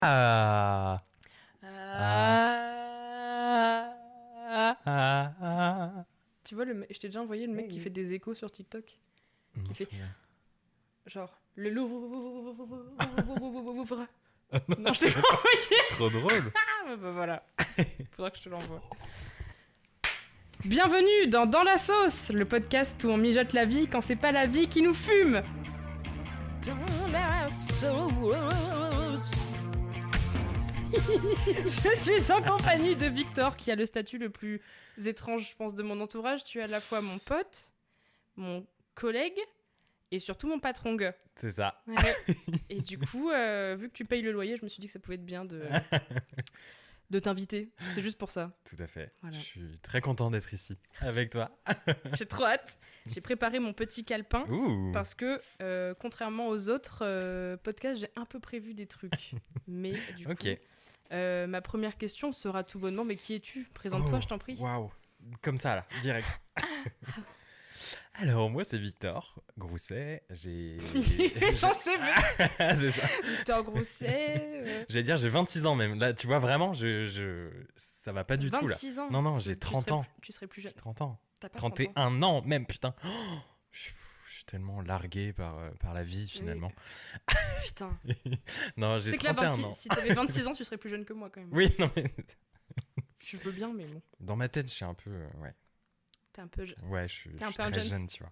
Ah. Tu vois, je t'ai déjà envoyé le mec qui fait des échos sur TikTok. Non, fait- c'est bien. Genre, le Louvre. Non, je t'ai pas envoyé. Trop drôle. Ah, bah voilà. Faudra que je te l'envoie. Bienvenue dans la sauce, le podcast où on mijote la vie quand c'est pas la vie qui nous fume. Dans la sauce. Je suis en compagnie de Victor, qui a le statut le plus étrange, je pense, de mon entourage. Tu es à la fois mon pote, mon collègue et surtout mon patron gars. C'est ça. Ouais. Et du coup, vu que tu payes le loyer, je me suis dit que ça pouvait être bien de t'inviter. C'est juste pour ça. Tout à fait. Voilà. Je suis très content d'être ici avec toi. J'ai trop hâte. J'ai préparé mon petit calepin. Ouh. Parce que, contrairement aux autres podcasts, j'ai un peu prévu des trucs. Mais du coup, Ok. ma première question sera tout bonnement, mais qui es-tu ? Présente-toi, Oh, je t'en prie. Waouh. Comme ça là, direct. Alors moi c'est Victor Grousset. Il fait son CV. C'est ça. Victor Grousset. J'allais dire j'ai 26 ans même. Là tu vois vraiment ça va pas du tout là. 26 ans. Non, j'ai 30 ans. Tu serais plus jeune. J'ai 30 ans. T'as pas 30 ans. 31 ans même putain. Oh, je suis tellement largué par la vie finalement. Putain. Non, j'ai C'est que là, 31 ans. si t'avais 26 ans, tu serais plus jeune que moi quand même. Oui, non mais Je veux bien, mais bon. dans ma tête, je suis un peu ouais. T'es un peu jeune. Ouais, je suis T'es un peu un très Jones. jeune, tu vois.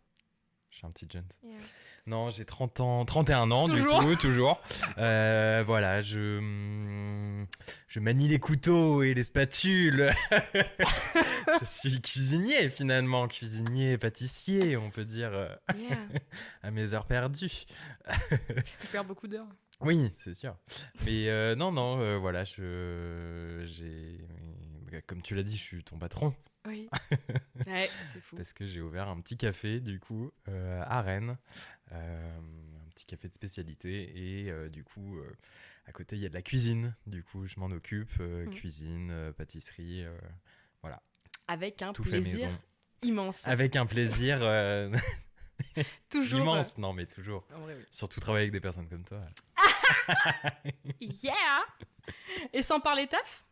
Je suis un petit jeune. Yeah. Non, j'ai 30 ans, 31 ans Toujours. du coup, toujours. Voilà, je manie les couteaux et les spatules. Je suis cuisinier finalement, cuisinier, pâtissier, on peut dire, Yeah. à mes heures perdues. Tu perds beaucoup d'heures. Oui, c'est sûr. Mais non, voilà, comme tu l'as dit, je suis ton patron. Oui. Ouais, c'est fou. Parce que j'ai ouvert un petit café, du coup, à Rennes. Un petit café de spécialité. Et du coup, à côté, il y a de la cuisine. Du coup, je m'en occupe. Cuisine, pâtisserie, voilà. Avec un Tout fait plaisir maison. immense. Avec un plaisir Toujours. immense. Non, mais toujours. En vrai, oui. Surtout travailler avec des personnes comme toi. Yeah. Et sans parler taf,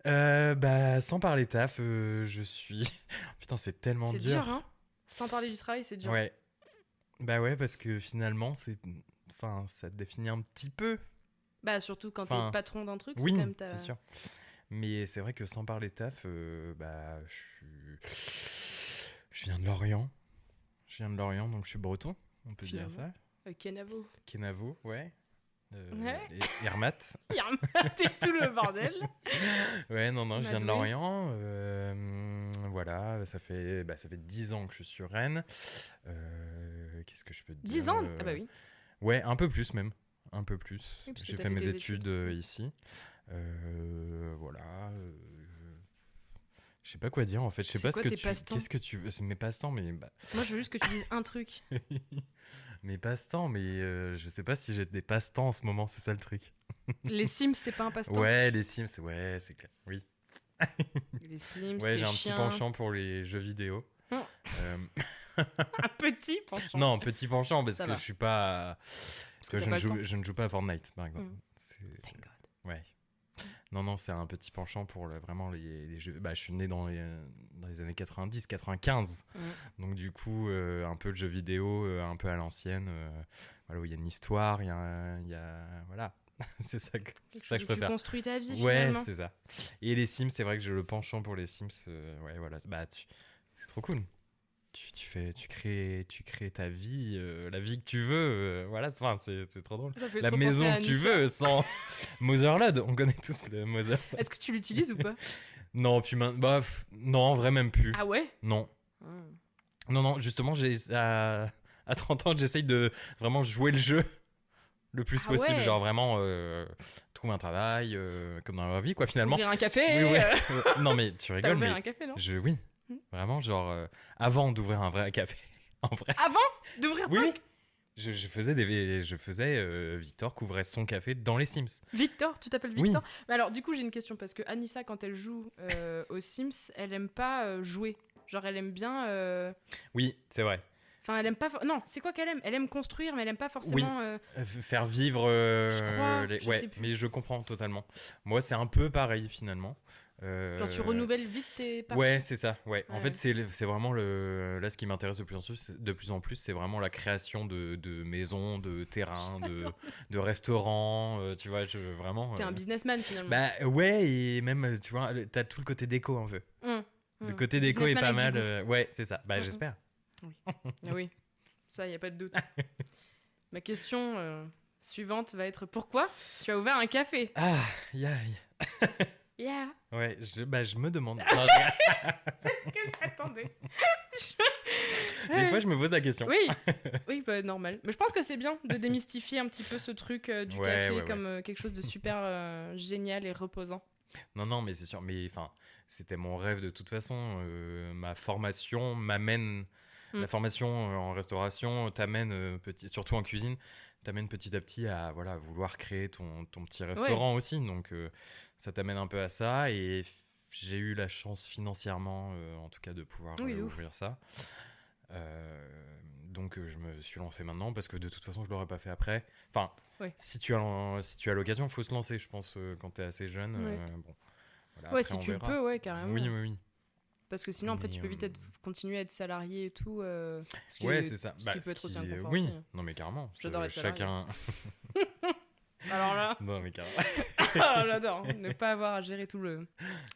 Sans parler taf, je suis... Putain, c'est tellement c'est dur, hein. Sans parler du travail, c'est dur. Ouais. Bah ouais, parce que finalement, enfin, ça te définit un petit peu. Bah surtout quand Enfin, t'es patron d'un truc, Oui, c'est comme ta... c'est sûr. Mais c'est vrai que sans parler taf, je viens de Lorient. Je viens de Lorient, donc je suis breton, on peut dire ça. Kenavo. Kenavo, ouais. Ouais. Et Zermatt. T'es tout le bordel. Ouais, non, je viens de Madoué. Lorient. Voilà, ça fait 10 ans que je suis sur Rennes. Qu'est-ce que je peux te dire 10 ans Ah bah oui. Ouais, un peu plus même. Un peu plus. Oui, parce que J'ai t'as fait fait mes tes études études. ici. Voilà. Je sais pas quoi dire en fait. Je sais C'est pas quoi ce que tes tu. passe-temps Qu'est-ce que tu veux. C'est mes passe-temps, mais. Moi, je veux juste que tu dises un truc. Mes passe-temps, mais je sais pas si j'ai des passe-temps en ce moment, c'est ça le truc. Les Sims, c'est pas un passe-temps. Ouais, les Sims, ouais, c'est clair. Oui. Les Sims, Ouais, tes j'ai un chiens. petit penchant pour les jeux vidéo. Oh. Euh, Un petit penchant. non, petit penchant parce Ça que va. je suis pas. Parce Tu vois, que t'as pas le temps. je ne joue pas à Fortnite, par exemple. Thank God. Ouais. Non, c'est un petit penchant pour vraiment les jeux. Bah, je suis né dans les années 90, 95. Donc, du coup, un peu de jeux vidéo, un peu à l'ancienne. Voilà, où il y a une histoire, il y a voilà. c'est ça que je préfère. Tu construis ta vie, Ouais, finalement. c'est ça. Et les Sims, c'est vrai que j'ai le penchant pour les Sims. Ouais, voilà. Bah, c'est trop cool. Tu crées ta vie, la vie que tu veux. Voilà, c'est trop drôle. Ça fait La trop maison penser à que tu Anissa. veux sans Motherlode. On connaît tous le Mother. Est-ce que tu l'utilises ou pas Non, puis non, en vrai, même plus. Ah ouais Non. Non, justement, à 30 ans, j'essaye de vraiment jouer le jeu le plus Ah possible. ouais. Genre vraiment trouver un travail, comme dans la vraie vie, quoi, finalement. Ouvrir un café. Oui, ouais. Non, mais tu T'as rigoles, ouvert mais un café, non oui. Hmm. Vraiment, genre, avant d'ouvrir un vrai café. En vrai. Avant d'ouvrir Oui, un oui. Je faisais Victor couvrait son café dans les Sims. Victor, tu t'appelles Oui. Victor. Mais alors, du coup, j'ai une question parce que Anissa, quand elle joue aux Sims, elle aime pas jouer. Genre, elle aime bien. Oui, c'est vrai. Enfin, elle aime pas. Non, c'est quoi qu'elle aime? Elle aime construire, mais elle aime pas forcément. Faire vivre Je crois, je ouais, sais plus. mais je comprends totalement. Moi, c'est un peu pareil finalement. Genre, tu renouvelles vite tes parties. Ouais, c'est ça. Ouais. En Ouais. fait, c'est vraiment là ce qui m'intéresse de plus en plus, c'est vraiment la création de maisons, de terrains, de restaurants. Tu vois, vraiment. T'es un businessman finalement. Bah ouais, et même tu vois, t'as tout le côté déco un peu. Le côté déco est pas mal. Ouais, c'est ça. Bah j'espère. Oui, ça, y a pas de doute. Ma question suivante va être pourquoi tu as ouvert un café? Ah, yeah. Yeah. Ouais, je me demande. Non, C'est ce que j'attendais. Des fois, je me pose la question. Oui, bah, normal. Mais je pense que c'est bien de démystifier un petit peu ce truc du café comme quelque chose de super génial et reposant. Non, mais c'est sûr. Mais enfin, c'était mon rêve de toute façon. Ma formation m'amène. La formation en restauration t'amène, surtout en cuisine, t'amène petit à petit à vouloir créer ton petit restaurant aussi. Donc, ça t'amène un peu à ça. Et j'ai eu la chance financièrement, en tout cas, de pouvoir ouvrir ça. Donc, je me suis lancé maintenant parce que de toute façon, je l'aurais pas fait après. Enfin, si tu as l'occasion, il faut se lancer, je pense, quand t'es assez jeune. Bon, voilà, ouais, après, si tu le peux, carrément. Oui. Parce que sinon, après, tu peux vite continuer à être salarié et tout. C'est ça. Ce qui peut être aussi inconfort. Oui, aussi. Non, mais carrément. J'adore être chacun. Alors là. Non, mais carrément. J'adore. Ne pas avoir à gérer tout le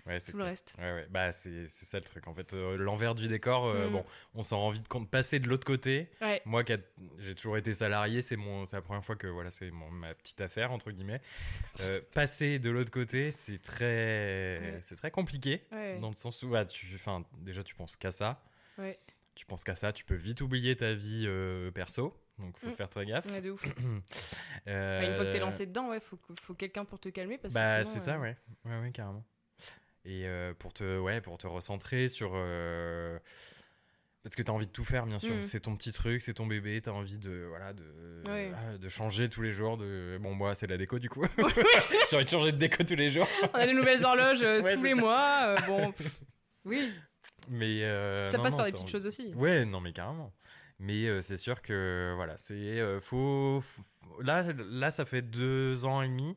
reste. Ouais. Bah, c'est ça le truc. En fait, l'envers du décor, bon, on s'en rend vite compte. Passer de l'autre côté. Ouais. Moi, j'ai toujours été salarié, c'est la première fois que c'est ma petite affaire, entre guillemets. Passer de l'autre côté, c'est très compliqué. Ouais. Dans le sens où, déjà, tu penses qu'à ça. Ouais. Tu penses qu'à ça. Tu peux vite oublier ta vie perso. Donc, faut faire très gaffe. Ouais, de ouf. Une fois que t'es lancé dedans, faut quelqu'un pour te calmer. Parce que sinon, c'est ça, ouais, carrément. Et pour te recentrer sur... Parce que t'as envie de tout faire, bien sûr. C'est ton petit truc, c'est ton bébé. T'as envie de changer tous les jours. Bon, moi, c'est la déco, du coup. J'ai envie de changer de déco tous les jours. On a des nouvelles horloges tous les mois. Bon, oui. Mais ça passe par des petites choses aussi. Ouais, non, mais carrément. Mais c'est sûr que c'est là ça fait 2 ans et demi.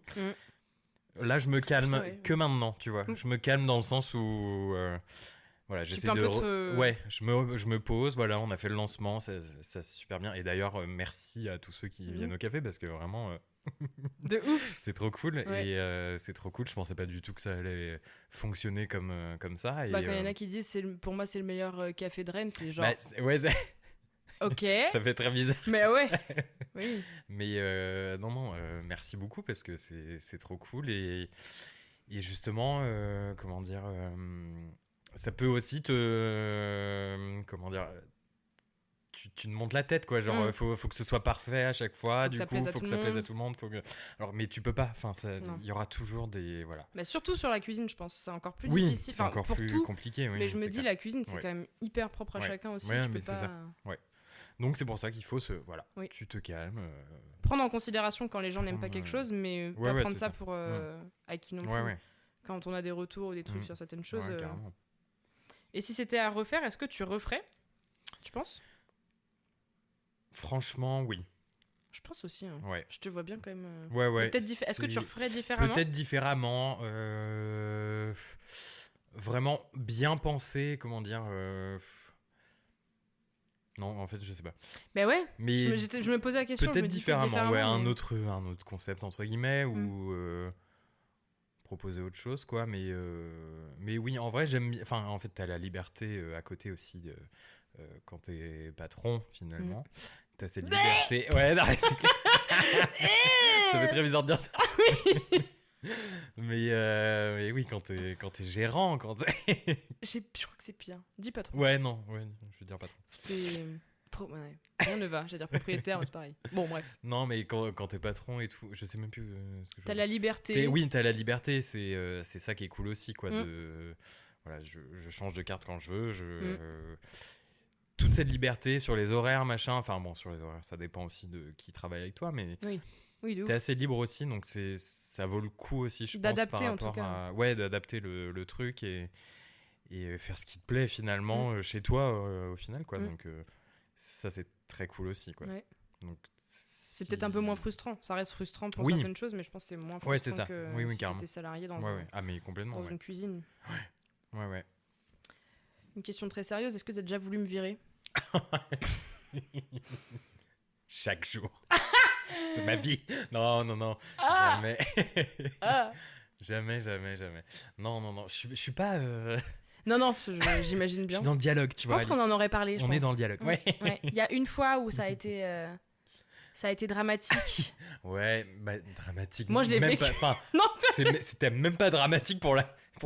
Là je me calme que maintenant, tu vois. Je me calme dans le sens où j'essaie de je me pose, on a fait le lancement, ça c'est super bien. Et d'ailleurs merci à tous ceux qui viennent au café parce que vraiment de ouf. C'est trop cool et c'est trop cool. Je pensais pas du tout que ça allait fonctionner comme ça. Et, quand il y en a qui disent pour moi c'est le meilleur café de Rennes, c'est genre. Ok. Ça fait très bizarre. Mais ouais. Oui. Mais non, merci beaucoup parce que c'est trop cool et justement, comment dire, ça peut aussi comment dire, tu te montes la tête quoi, genre faut que ce soit parfait à chaque fois, du coup faut que ça plaise à tout le monde, alors mais tu peux pas, enfin il y aura toujours des Mais surtout sur la cuisine, je pense, c'est encore plus difficile. C'est encore plus compliqué. Mais je me dis la cuisine c'est quand même hyper propre à chacun aussi. Ouais, mais c'est ça. Ouais. Donc c'est pour ça qu'il faut tu te calmes. Prendre en considération quand les gens n'aiment pas quelque chose, mais pas prendre ça pour acquis non plus. Quand on a des retours ou des trucs sur certaines choses. Et si c'était à refaire, est-ce que tu referais? Tu penses? Franchement, oui. Je pense aussi. Je te vois bien quand même. Est-ce que tu referais différemment? Peut-être différemment. Vraiment bien pensé, comment dire. Non, en fait, je sais pas. Ben ouais, mais je me posais la question. Peut-être différemment, un autre concept, entre guillemets, ou proposer autre chose, quoi. Mais oui, en vrai, j'aime bien. Enfin, en fait, t'as la liberté à côté aussi, quand t'es patron, finalement. T'as cette liberté. Ouais, non, c'est clair. Ça fait très bizarre de dire ça. Mais oui, quand t'es gérant, je crois que c'est pire. Dis patron. Ouais, non, je veux dire patron. Rien ne va, j'allais dire propriétaire, mais c'est pareil. Bon, bref. Non, mais quand t'es patron et tout, je sais même plus ce que je veux dire. La liberté. Oui, t'as la liberté, c'est ça qui est cool aussi, quoi. Je change de carte quand je veux, toute cette liberté sur les horaires, machin. Enfin bon, sur les horaires, ça dépend aussi de qui travaille avec toi, mais t'es assez libre aussi, donc ça vaut le coup aussi, je pense, par rapport à d'adapter le truc et faire ce qui te plaît finalement chez toi au final, quoi. Donc ça c'est très cool aussi, quoi. Ouais. Donc, c'est peut-être un peu moins frustrant. Ça reste frustrant pour certaines choses, mais je pense que c'est moins frustrant c'est ça. que si t'étais salarié dans, Ah, mais complètement, dans une cuisine. Ouais. Une question très sérieuse, est-ce que t'as déjà voulu me virer? Chaque jour de ma vie. Non. Jamais. Jamais. Non. Je suis pas... Non, j'imagine bien. Je suis dans le dialogue, tu vois. Je pense qu'on en aurait parlé. On est dans le dialogue, ouais. Il y a une fois où ça a été dramatique. Ouais, dramatique. Moi, je l'ai vécu. Non, c'était même pas dramatique pour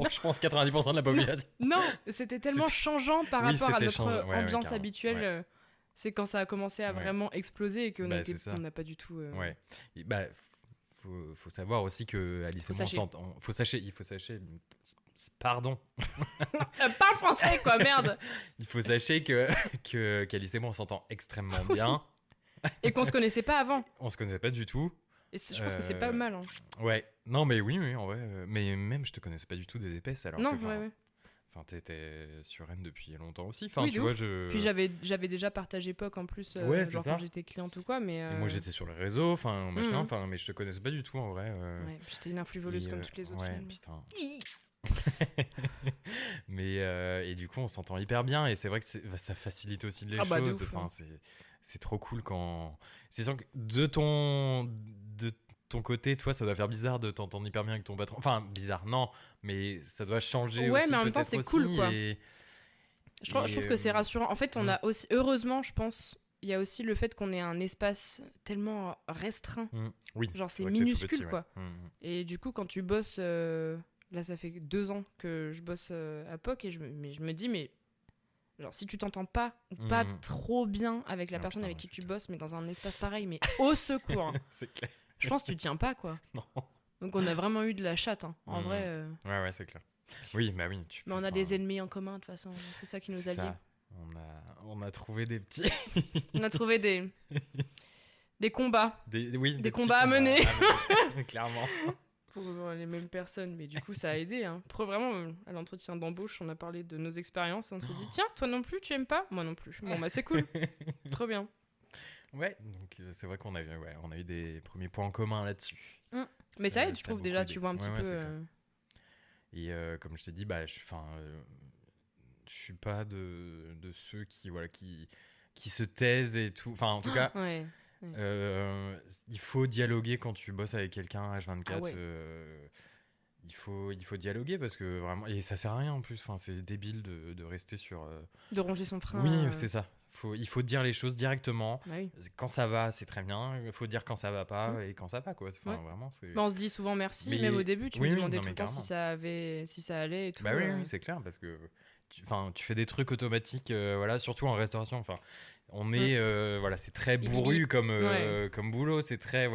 je pense, 90% de la population. Non, c'était tellement changeant par rapport à notre ambiance habituelle. Ouais. C'est quand ça a commencé à vraiment exploser et qu'on n'a pas du tout... Ouais. Faut savoir aussi que Alice et moi, il faut sachez... Pardon. Parle français, quoi, merde. Il faut sachez qu'Alice et moi, on s'entend extrêmement bien. Et qu'on se connaissait pas avant. On se connaissait pas du tout. Et je pense que c'est pas mal. Hein. Ouais. Non, mais oui, en vrai. Mais même, je te connaissais pas du tout des épaisses. Alors non, que, ouais. Enfin, t'étais sur Rennes depuis longtemps aussi. Enfin, oui, tu vois, Puis j'avais déjà partagé POC en plus, genre quand j'étais cliente ou quoi. Mais Et moi, j'étais sur les réseaux, enfin, machin. Mais je te connaissais pas du tout, en vrai. Ouais, puis j'étais une influvoleuse comme toutes les autres. Ouais, putain. Mais et du coup on s'entend hyper bien et c'est vrai que ça facilite aussi les choses. Enfin, c'est trop cool quand c'est sûr que de ton côté, toi, ça doit faire bizarre de t'entendre hyper bien avec ton patron. Enfin, bizarre, non, mais ça doit changer aussi. Ouais, mais en même temps, c'est cool, quoi. Je trouve que c'est rassurant. En fait, on a aussi, heureusement, je pense, il y a aussi le fait qu'on ait un espace tellement restreint. Oui. Genre, c'est minuscule, quoi. Et du coup, quand tu bosses... Là, ça fait 2 ans que je bosse à POC et je me dis, mais genre, si tu t'entends pas trop bien avec la personne avec qui tu bosses, mais dans un espace pareil, mais au secours, hein, c'est clair. Je pense que tu tiens pas, quoi. Non. Donc, on a vraiment eu de la chatte, hein. En vrai. Ouais, c'est clair. Oui, bah oui. Mais on a des ennemis en commun, de toute façon. C'est ça qui nous a liés. On a trouvé des petits. On a trouvé des combats. Des combats à mener. Clairement. Pour les mêmes personnes, mais du coup ça a aidé hein. Vraiment à l'entretien d'embauche on a parlé de nos expériences et on s'est dit tiens toi non plus tu aimes pas, moi non plus, bon bah c'est cool. Trop bien. Ouais, donc c'est vrai qu'on a eu des premiers points en commun là-dessus. Mais ça aide je trouve déjà, tu vois un petit peu et comme je t'ai dit je suis pas de ceux qui se taisent et tout, enfin en tout cas il faut dialoguer quand tu bosses avec quelqu'un H24. Il faut dialoguer parce que vraiment et ça sert à rien en plus. Enfin, c'est débile de rester sur. De ronger son frein. Oui, c'est ça. Il faut dire les choses directement. Oui. Quand ça va, c'est très bien. Il faut dire quand ça va pas et quand ça va quoi. Enfin, vraiment, on se dit souvent merci, même au début. Tu me demandais tout le temps si ça allait et tout. Bah oui, c'est clair parce que tu fais des trucs automatiques, surtout en restauration. Enfin. On est c'est très bourru comme boulot, c'est très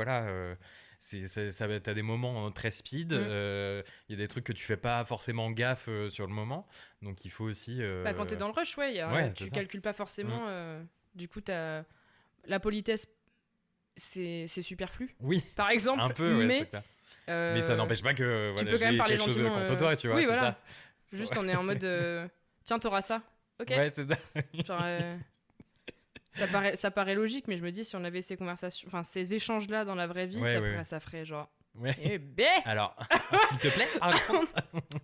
t'as des moments très speed, il y a des trucs que tu fais pas forcément gaffe sur le moment, donc il faut aussi quand t'es dans le rush tu calcules pas forcément du coup t'as la politesse c'est superflu par exemple un peu mais c'est clair. Mais ça n'empêche pas que tu peux quand même parler quelque chose contre toi, tu vois, c'est ça. Juste on est en mode tiens t'auras ça, ok, c'est ça. Genre, ça paraît logique, mais je me dis, si on avait ces conversations, enfin ces échanges-là dans la vraie vie, ça ferait genre. Eh ben alors, s'il te plaît,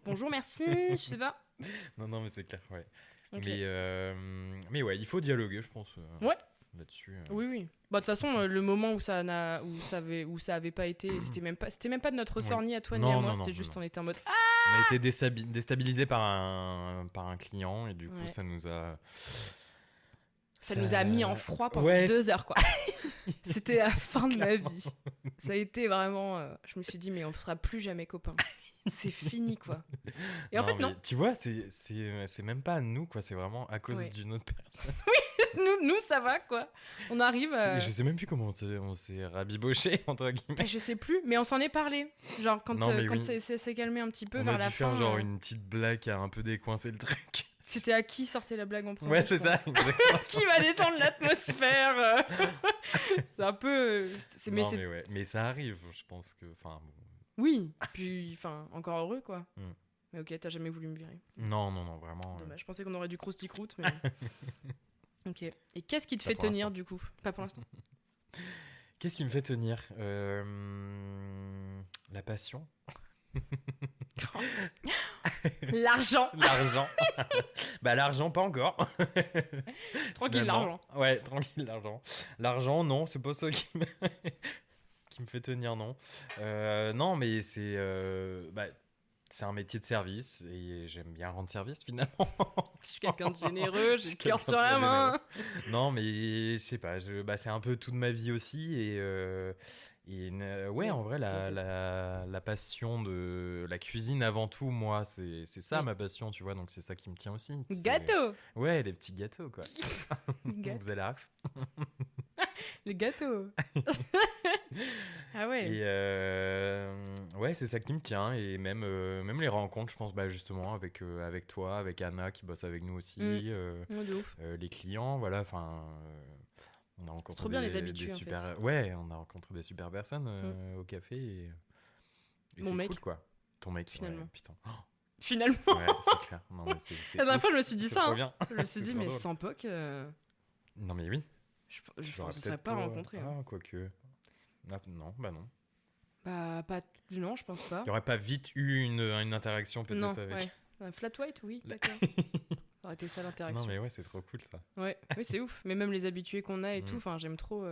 bonjour, merci, je sais pas. Non, mais c'est clair, ouais. Okay. Mais ouais, il faut dialoguer, je pense. Là-dessus. Oui. Bah, de toute façon, le moment où ça avait pas été, c'était même pas de notre ressort ni à toi ni à moi, c'était juste on était en mode on a été déstabilisé par un client et du coup ça nous a mis en froid pendant 2 heures, quoi. C'était la fin de ma vie. Ça a été vraiment... je me suis dit, mais on ne sera plus jamais copains. C'est fini, quoi. Et en fait, non. Tu vois, c'est même pas nous, quoi. C'est vraiment à cause d'une autre personne. Oui, nous, ça va, quoi. On arrive... Je sais même plus comment on s'est rabiboché, entre guillemets. Je sais plus, mais on s'en est parlé. Genre, quand ça s'est calmé un petit peu vers la fin... On a dû faire genre une petite blague qui a un peu décoincé le truc. C'était à qui sortait la blague en premier? Ouais, c'est ça. Qui va détendre l'atmosphère? C'est un peu... Mais ça arrive, je pense que... Oui, puis encore heureux, quoi. Mais ok, t'as jamais voulu me virer. Non, vraiment. Dommage, je pensais qu'on aurait du crousty-croûte, mais... Ok. Et qu'est-ce qui te fait tenir du coup? Pas pour l'instant. Qu'est-ce qui me fait tenir? La passion. L'argent. Bah l'argent pas encore. Tranquille l'argent. Ouais, tranquille l'argent. L'argent non, c'est pas ça qui me fait tenir, non. Non mais c'est c'est un métier de service et j'aime bien rendre service finalement. Je suis quelqu'un de généreux, j'ai le cœur sur la main. Non mais je sais pas, c'est un peu toute ma vie aussi ouais, en vrai, la passion de la cuisine avant tout, moi, c'est ça ma passion, tu vois, donc c'est ça qui me tient aussi. Gâteau. Ouais, les petits gâteaux, quoi. Vous avez la ref. Le gâteau. Ah ouais. Et ouais, c'est ça qui me tient, et même les rencontres, je pense, justement, avec toi, avec Anna, qui bosse avec nous aussi, de ouf. les clients, voilà, enfin... On a rencontré trop bien les habitués, en fait. Ouais, on a rencontré des super personnes au café et mon mec. Cool, quoi. Ton mec, finalement. Ouais, putain. Finalement. Ouais, c'est clair. Non, mais c'est la dernière fois, je me suis dit ça. Trop bien. Je me suis dit, mais drôle. Sans POC... Non, mais oui. Je ne serais pas rencontré. Ah, quoique. Ah, non, non. Pas... Non, je pense pas. Il n'y aurait pas vite eu une interaction peut-être non, avec... Ouais. Un flat white, oui, d'accord. Ça aurait été ça l'interaction. Non, mais ouais, c'est trop cool ça. Ouais, oui, c'est ouf. Mais même les habitués qu'on a et tout, j'aime trop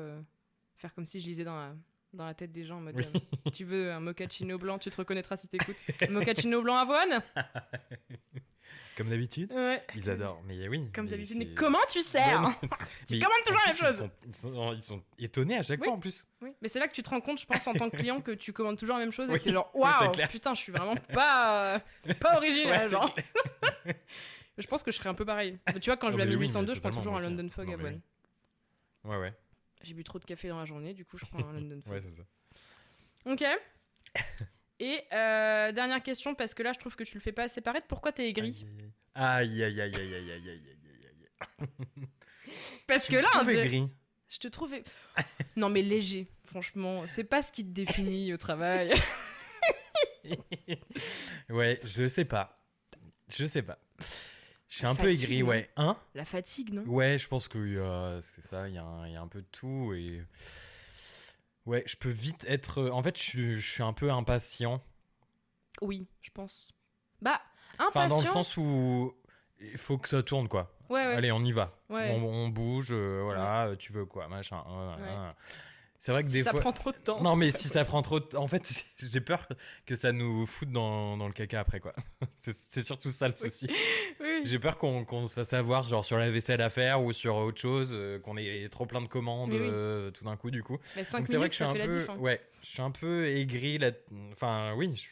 faire comme si je lisais dans la tête des gens en mode tu veux un mochaccino blanc, tu te reconnaîtras si t'écoutes. Mochaccino blanc avoine. Comme d'habitude. Ouais. Ils adorent. Mais oui. Comme d'habitude. Mais comment tu sers? Tu commandes toujours la même chose. Ils sont étonnés à chaque fois en plus. Oui. Mais c'est là que tu te rends compte, je pense, en tant que client, que tu commandes toujours la même chose et que t'es genre waouh, putain, je suis vraiment pas original. Ouais, genre. Je pense que je serais un peu pareil. Mais tu vois, quand je vais à 1802, je prends toujours un London Fog avoine. Ouais. J'ai bu trop de café dans la journée, du coup, je prends un London Fog. Ouais, c'est ça. Ok. Et dernière question, parce que là, je trouve que tu le fais pas assez paraître. Pourquoi t'es aigri? Aïe. Parce que là, aigri. Je te trouve... Non, mais léger, franchement. C'est pas ce qui te définit au travail. Ouais, je sais pas. Je suis un peu aigri, ouais. La fatigue, non? Ouais, je pense que c'est ça, il y a un peu de tout. Et ouais, je peux vite être... En fait, je suis un peu impatient. Oui, je pense. Impatient... Enfin, dans le sens où il faut que ça tourne, quoi. Ouais. Allez, on y va. Ouais. On bouge, voilà, tu veux quoi, machin. Ouais. C'est vrai que des fois... ça prend trop de temps. Non, mais si ça prend trop de temps... En fait, j'ai peur que ça nous foute dans le caca après, quoi. C'est surtout ça le souci. Oui. J'ai peur qu'on se fasse avoir, genre sur la vaisselle à faire ou sur autre chose, qu'on ait trop plein de commandes tout d'un coup, du coup. Mais 5 Donc, c'est vrai que ça fait la diff. Ouais, je suis un peu aigri. Enfin, oui,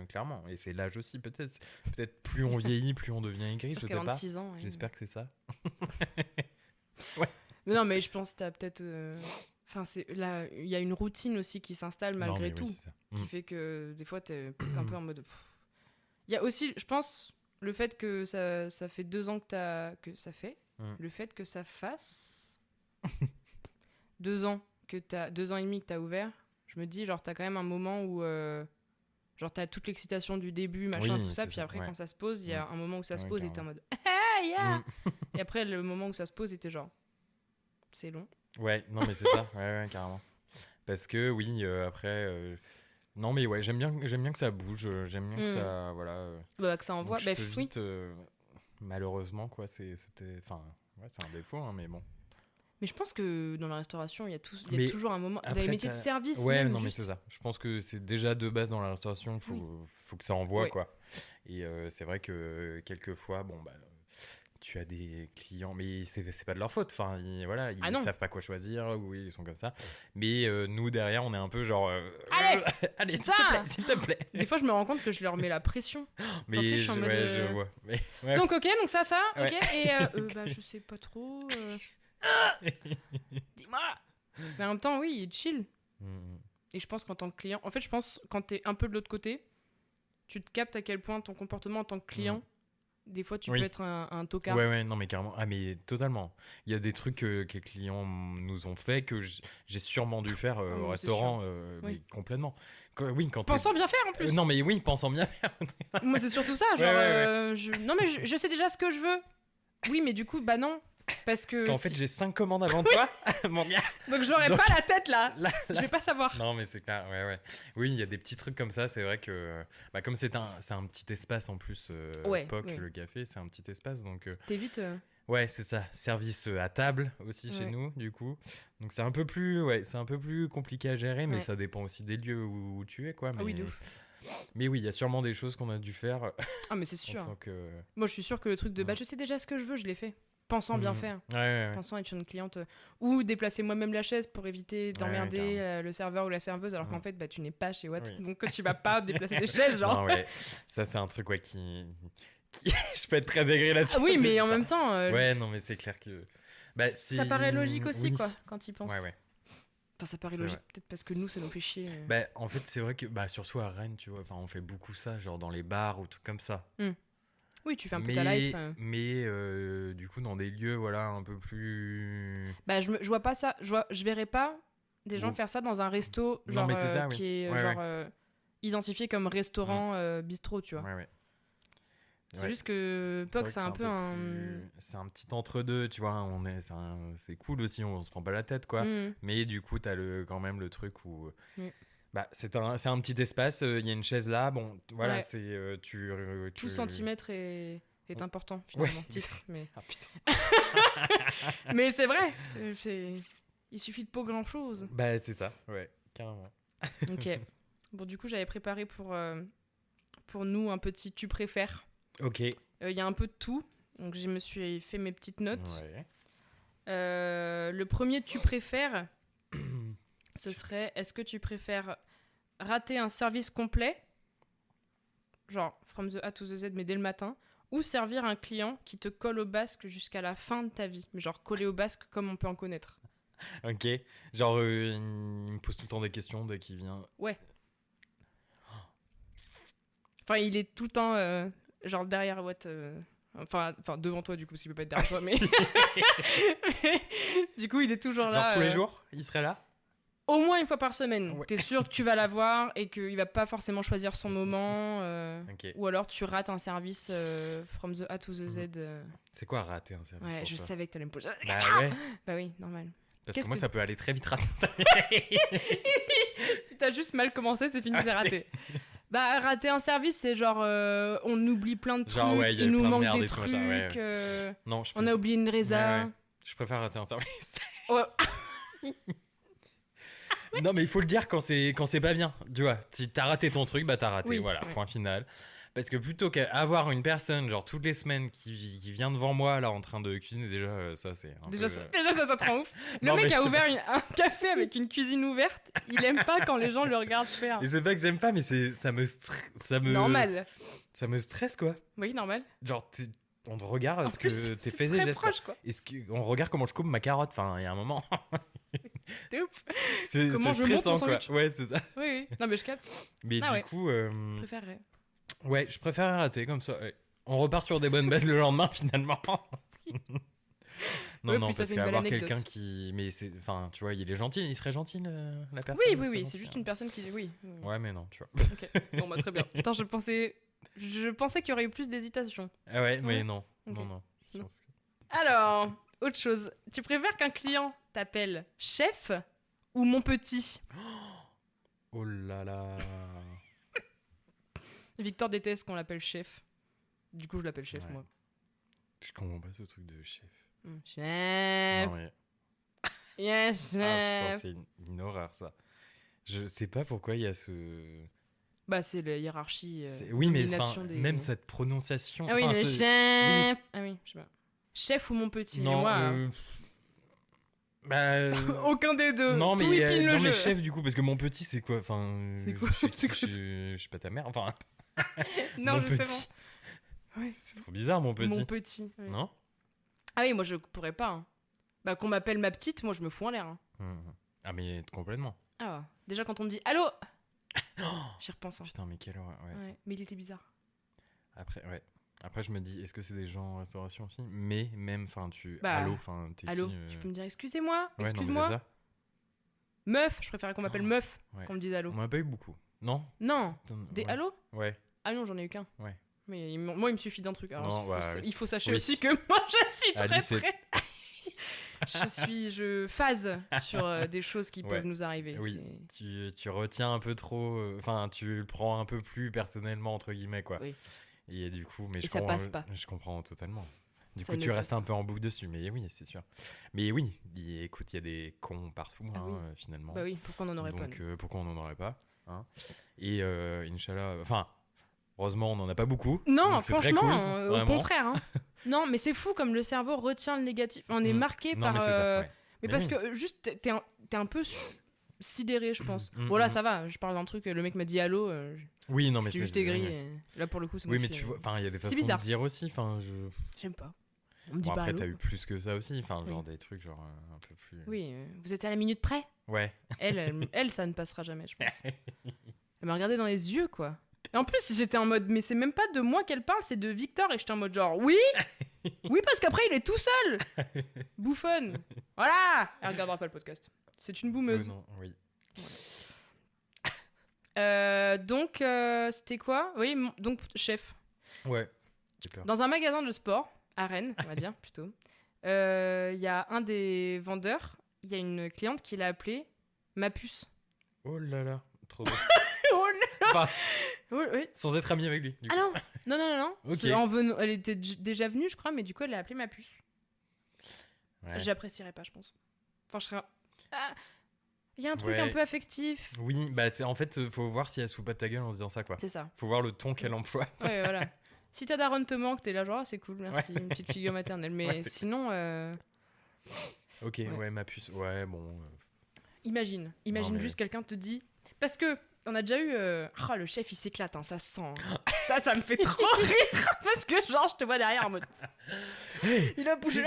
clairement. Et c'est l'âge aussi, peut-être. Peut-être plus on vieillit, plus on devient aigri, je sais pas. 26 ans. J'espère que c'est ça. Ouais. Mais non, mais je pense que t'as peut-être... Enfin, là, il y a une routine aussi qui s'installe malgré tout, qui fait que des fois t'es un peu en mode. Il y a aussi, je pense, le fait que ça fait 2 ans que ça fait, le fait que ça fasse 2 ans et demi que t'as ouvert. Je me dis genre t'as quand même un moment où genre t'as toute l'excitation du début, machin, tout ça, puis après quand ça se pose, il y a un moment où ça se pose et t'es en mode hey, yeah. Et après le moment où ça se pose, et t'es genre c'est long. Ouais, non mais c'est ça, ouais, carrément. Parce que oui, après, non mais ouais, j'aime bien que ça bouge, j'aime bien que ça, voilà. Que ça envoie. Je peux vite, malheureusement quoi, enfin, ouais, c'est un défaut, hein, mais bon. Mais je pense que dans la restauration, il y a toujours un moment. Dans les métiers de service. Ouais, non mais c'est ça. Je pense que c'est déjà de base dans la restauration, faut que ça envoie quoi. Et c'est vrai que quelquefois, bon bah. Tu as des clients, mais c'est pas de leur faute. Enfin, ils savent pas quoi choisir, ou ils sont comme ça. Mais nous, derrière, on est un peu genre... Allez, s'il te plaît. Des fois, je me rends compte que je leur mets la pression. Mais je vois. Mais, ouais. Donc, ok, donc ça, ok. Et je sais pas trop. Dis-moi. Mais en même temps, oui, il est chill. Et je pense qu'en tant que client... En fait, je pense quand t'es un peu de l'autre côté, tu te captes à quel point ton comportement en tant que client... Des fois, tu peux être un tocard. Ouais, non, mais carrément. Ah, mais totalement. Il y a des trucs que les clients nous ont fait que j'ai sûrement dû faire au restaurant, mais complètement. Pensant bien faire, en plus. Non, mais oui, pensant bien faire. Moi, c'est surtout ça. Genre, non, mais je sais déjà ce que je veux. Oui, mais du coup, bah non. Parce qu'en fait, j'ai 5 commandes avant toi, mon gars. Donc, j'aurais pas la tête là. Je vais pas savoir. Non, mais c'est clair. Ouais. Oui, il y a des petits trucs comme ça. C'est vrai que, comme c'est un petit espace en plus, POC, le café, c'est un petit espace. Donc, t'évites. Ouais, c'est ça. Service à table aussi chez nous, du coup. Donc, c'est un peu plus compliqué à gérer, mais ça dépend aussi des lieux où tu es, quoi. Mais... Ah oui, de ouf. Mais oui, il y a sûrement des choses qu'on a dû faire. Ah, mais c'est sûr. Moi, je suis sûr que le truc de je sais déjà ce que je veux, je l'ai fait. Pensant bien faire. Pensant être une cliente. Ou déplacer moi-même la chaise pour éviter d'emmerder le serveur ou la serveuse, alors qu'en fait, tu n'es pas chez Watt. Donc, tu vas pas déplacer les chaises, genre. Non, ça, c'est un truc qui... je peux être très aigri là-dessus. Ah oui, mais en même temps... Ouais, non, mais c'est clair que... ça paraît logique aussi, quoi, quand il pense. Ouais. Enfin, ça paraît logique, peut-être parce que nous, ça nous fait chier. En fait, c'est vrai que, surtout à Rennes, tu vois, on fait beaucoup ça, genre dans les bars ou tout comme ça. Oui, tu fais un peu ta life. Mais du coup, dans des lieux, voilà, un peu plus... je vois pas ça. Je verrais pas des gens faire ça dans un resto, genre, qui est identifié comme restaurant bistrot, tu vois. Ouais. C'est juste que POC, c'est un peu c'est un petit entre-deux, tu vois. C'est cool aussi, on se prend pas la tête, quoi. Mais du coup, t'as quand même le truc où... c'est un petit espace, il y a une chaise là, bon, voilà, c'est... Tout centimètre est important, finalement, titre. Mais... Ah, putain. Mais c'est vrai, il suffit de pas grand-chose. C'est ça, ouais, carrément. Ok. Bon, du coup, j'avais préparé pour nous un petit « tu préfères ». Ok. Il y a un peu de tout, donc je me suis fait mes petites notes. Ouais. Le premier « tu préfères », ce serait, est-ce que tu préfères rater un service complet, genre from the A to the Z, mais dès le matin, ou servir un client qui te colle au basque jusqu'à la fin de ta vie, mais genre coller au basque comme on peut en connaître. Ok, genre il me pose tout le temps des questions dès qu'il vient. Ouais. Enfin, il est tout le temps genre derrière Watt. Enfin, devant toi, du coup, s'il peut pas être derrière toi, mais... Du coup, il est toujours là. Genre tous les jours, il serait là? Au moins une fois par semaine. Ouais. T'es sûr que tu vas l'avoir et qu'il va pas forcément choisir son moment. Ou alors tu rates un service from the A to the Z. C'est quoi rater un service? Ouais, je savais que t'allais me poser. Ouais. Bah oui, normal. Parce que moi, ça peut aller très vite rater un service. Si t'as juste mal commencé, c'est fini, c'est raté. Rater un service, c'est genre on oublie plein de trucs, il nous manque des trucs. Non, on a oublié une résa. Ouais. Je préfère rater un service. Non, mais il faut le dire quand c'est pas bien. Tu vois, si t'as raté ton truc, t'as raté. Voilà, point final. Parce que plutôt qu'avoir une personne, genre toutes les semaines, qui vient devant moi, là, en train de cuisiner, déjà, ça, c'est un peu... ça te rend ouf. Le mec a ouvert un café avec une cuisine ouverte. Il aime pas quand les gens le regardent faire. Et c'est pas que j'aime pas, mais ça me... Normal. Ça me stresse, quoi. Oui, normal. Genre, on te regarde ce que t'es fait des gestes. Proche, quoi. On regarde comment je coupe ma carotte. Enfin, il y a un moment... T'es ouf. C'est stressant, quoi. Ouais, c'est ça. Oui. Non, mais je capte. Mais du coup... Je préférerais. Ouais, je préfère rater comme ça. Ouais. On repart sur des bonnes bases le lendemain, finalement. Non, parce qu'avoir quelqu'un qui... Mais c'est... Enfin, tu vois, il est gentil. Il serait gentil, la personne. Oui. C'est juste une personne qui... Oui. Ouais, mais non, tu vois. Ok. Bon, très bien. Putain, je pensais qu'il y aurait eu plus d'hésitation. Ah ouais, mais non. Okay. Non. Alors, autre chose. Tu préfères qu'un client t'appelle chef ou mon petit? Oh là là. Victor déteste qu'on l'appelle chef. Du coup, je l'appelle chef, moi. Je comprends pas ce truc de chef. Chef. Non, mais... Yes, chef. Ah putain, c'est une horreur, ça. Je sais pas pourquoi il y a ce... c'est la hiérarchie. Oui, mais même cette prononciation... Ah oui, le chef. Oui. Ah oui, je sais pas. Chef ou mon petit? Non, aucun des deux. Non, mais mais chef, du coup, parce que mon petit, c'est quoi? Enfin, c'est quoi? Je suis pas ta mère, enfin... Non, mon justement. Petit. Ouais, c'est trop bizarre, mon petit. Mon petit. Oui. Non? Ah oui, moi, je pourrais pas. Qu'on m'appelle ma petite, moi, je me fous en l'air. Ah, mais complètement. Ah, déjà, quand on me dit « Allô !» j'y repense. Putain, mais quelle horreur. Ouais, mais il était bizarre. Après, je me dis, est-ce que c'est des gens en restauration aussi? Mais même, enfin, allô, t'es allô, qui, tu peux me dire excusez-moi, ouais, excuse-moi. Non, mais c'est ça. Meuf, je préférais qu'on m'appelle meuf qu'on me dise allô. On en a pas eu beaucoup. Non. Des allô? Ouais. Ah non, j'en ai eu qu'un. Ouais. Mais moi, il me suffit d'un truc. Alors, non, il faut sachez aussi que moi, je suis très prête. Je phase sur des choses qui peuvent nous arriver. Oui, tu retiens un peu trop, enfin, tu le prends un peu plus personnellement, entre guillemets, quoi. Oui. Et du coup, mais ça passe pas. Je comprends totalement. Du coup, tu restes un peu en boucle dessus, mais oui, c'est sûr. Mais oui, écoute, il y a des cons partout, finalement. Bah oui, pourquoi on n'en aurait pas pourquoi on n'en aurait pas Et Inch'Allah, enfin, heureusement, on n'en a pas beaucoup. Non, franchement, cool, au contraire. Non, mais c'est fou comme le cerveau retient le négatif. On est marqué par... Mais c'est ça, mais parce que juste, t'es un peu sidéré, je pense. Voilà, ça va, je parle d'un truc, le mec m'a dit allô. Oui, non, mais c'est... juste aigri. Là, pour le coup, c'est moi Oui, mais tu vois, il y a des façons de dire aussi. J'aime pas. On me dit après, allô. t'as eu plus que ça aussi. Genre des trucs, genre un peu plus... Oui, vous êtes à la minute près. Ouais. Elle, ça ne passera jamais, je pense. Elle m'a regardé dans les yeux, quoi. Et en plus, j'étais en mode, mais c'est même pas de moi qu'elle parle, c'est de Victor. Et j'étais en mode genre, oui, parce qu'après, il est tout seul. Bouffonne. Voilà. Elle regardera pas le podcast. C'est une boumeuse. Non, oui. Donc, c'était quoi ? Oui, donc, chef. Ouais, j'ai peur. Dans un magasin de sport, à Rennes, on va dire, plutôt, il y a un des vendeurs, il y a une cliente qui l'a appelé ma puce. Oh là là, trop drôle. Oh là là. Enfin, oui. Sans être amie avec lui. Ah non. Okay. Elle était déjà venue, je crois, mais du coup, elle l'a appelé ma puce. Ouais. J'apprécierais pas, je pense. Enfin, je serais... Il y a un truc un peu affectif. Oui, bah en fait, faut voir si elle se fout pas de ta gueule en se disant ça, quoi. C'est ça. Faut voir le ton qu'elle emploie. Ouais, voilà. Si ta daronne te manque, t'es là genre, c'est cool, merci, une petite figure maternelle. Mais sinon... Ok, ma puce, bon... Imagine juste quelqu'un te dit... Parce que on a déjà eu... le chef, il s'éclate, hein, ça se sent. Ça me fait trop rire. Parce que genre, je te vois derrière en mode... Il a bougé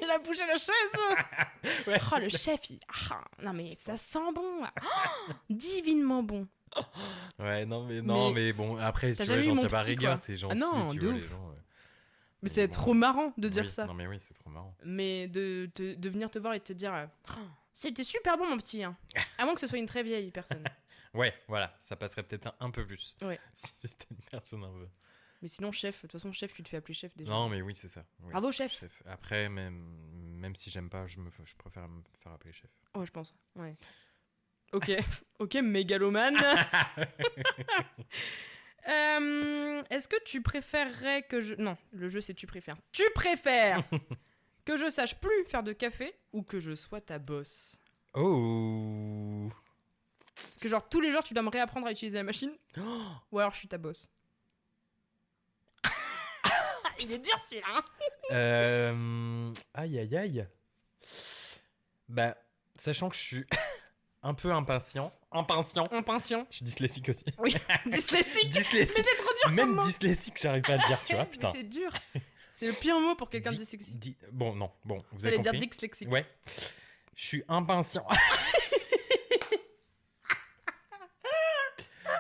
il a bougé la chaise. Le chef, non mais ça sent bon. Divinement bon. Ouais, mais bon, après, tu vois, j'en tiens pas rigueur, c'est gentil, tu vois, les gens... Mais c'est trop marrant de dire ça. Non mais oui, c'est trop marrant. Mais de venir te voir et de te dire c'était super bon mon petit, hein. À moins que ce soit une très vieille personne. Ouais, voilà, ça passerait peut-être un peu plus. Ouais. Si c'était une personne un peu... Mais sinon, chef, de toute façon, chef, tu te fais appeler chef déjà. Non, mais oui, c'est ça. Oui. Bravo, chef. Après, même si j'aime pas, je préfère me faire appeler chef. Ouais, je pense. Ouais. Ok, mégalomane. Est-ce que tu préférerais que je... Non, le jeu, c'est tu préfères. Tu préfères que je sache plus faire de café ou que je sois ta boss? Oh. Que genre, tous les jours, tu dois me réapprendre à utiliser la machine. Ou alors, je suis ta boss. Il est dur celui-là. Aïe. Bah, sachant que je suis un peu impatient. Je suis dyslexique aussi. Oui, dyslexique. Mais c'est trop dur. Même dyslexique, j'arrive pas à le dire, tu vois. Putain. Mais c'est dur. C'est le pire mot pour quelqu'un de dyslexique. Bon, non. Bon, vous allez avez compris. dire dyslexique. Ouais. Je suis impatient.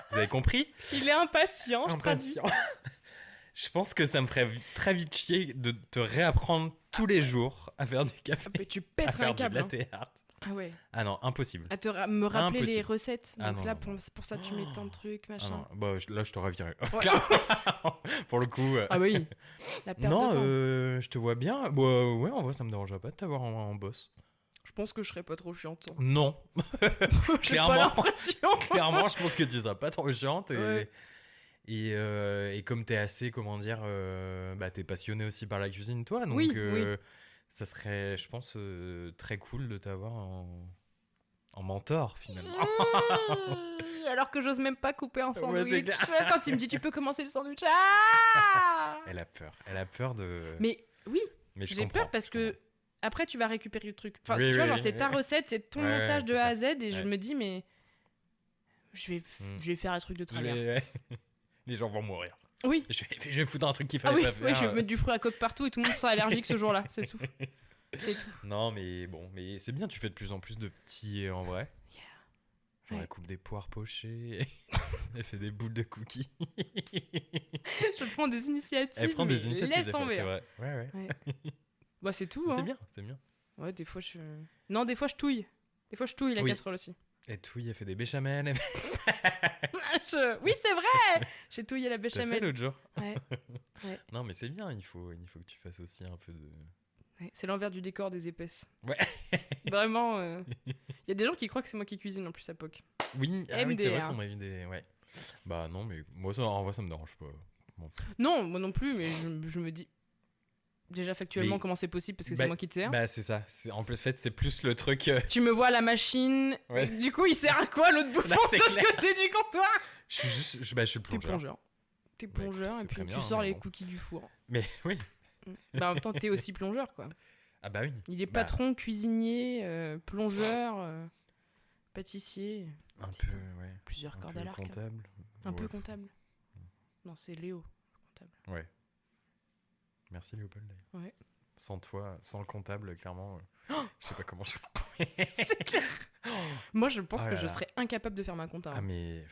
Vous avez compris? Il est impatient. Je pense que ça me ferait très vite chier de te réapprendre tous les jours à faire du café. Mais tu pèterais un câble. À faire du latte art. Ah ouais. Ah non, impossible. À me rappeler impossible. Les recettes. Donc non, là, non. Pour ça, tu mets tant de trucs, machin. Ah non. Bah, là, je t'aurais viré. Ouais. Pour le coup. Ah oui. La perte de temps. Je te vois bien. Bah, ouais, en vrai, ça me dérangerait pas de t'avoir en boss. Je pense que je serais pas trop chiante. Non. Clairement. Pas l'impression. Clairement, je pense que tu seras pas trop chiante. Et comme t'es assez, comment dire, t'es passionné aussi par la cuisine, toi. Donc, oui. Ça serait, je pense, très cool de t'avoir en mentor, finalement. Alors que j'ose même pas couper un sandwich. Quand il me dit, tu peux commencer le sandwich. Elle a peur de... Mais oui, mais j'ai peur parce que après, tu vas récupérer le truc. Enfin, tu vois, genre, c'est ta recette, c'est ton montage de A à Z. Et je me dis, mais je vais faire un truc de travers. Les gens vont mourir. Oui. Je vais foutre un truc qu'il fallait pas faire. Oui, je vais mettre du fruit à coque partout et tout le monde sera allergique ce jour-là. C'est tout. Non, mais bon, mais c'est bien, tu fais de plus en plus de petits en vrai. Genre, elle coupe des poires pochées. Elle fait des boules de cookies. Je prends des initiatives. Elle prend des initiatives. Laisse tomber. C'est vrai. Ouais. Bah, c'est tout. C'est bien. Ouais, des fois, je touille. Des fois, je touille la casserole aussi. Et touille, elle fait des béchamels. Oui, c'est vrai. J'ai touillé la béchamel. T'as fait l'autre jour. Ouais. Non, mais c'est bien. Il faut que tu fasses aussi un peu de... Ouais, c'est l'envers du décor des épaisses. Ouais. Vraiment. Il y a des gens qui croient que c'est moi qui cuisine en plus à POC. Oui, c'est vrai qu'on a eu des... Ouais. Bah non, mais moi, en vrai, ça me dérange pas. Bon. Non, moi non plus, mais je me dis... Déjà factuellement, comment c'est possible parce que c'est moi qui te sers. Bah c'est ça. En fait, c'est plus le truc... Tu me vois à la machine. Ouais. Du coup, il sert à quoi l'autre bouffon de l'autre côté du comptoir? Je suis plongeur. T'es plongeur et puis tu sors les cookies du four. Mais oui. Bah en même temps, t'es aussi plongeur, quoi. Ah bah oui. Il est patron, cuisinier, plongeur, pâtissier. Un peu, ouais. Plusieurs cordes à l'arc. Comptable. Un peu comptable. Non, c'est Léo, comptable. Ouais. Merci Léopold. Ouais. Sans toi, sans le comptable, clairement, je sais pas comment je... C'est clair. Moi, je pense que je serais incapable de faire ma compta. Ah mais...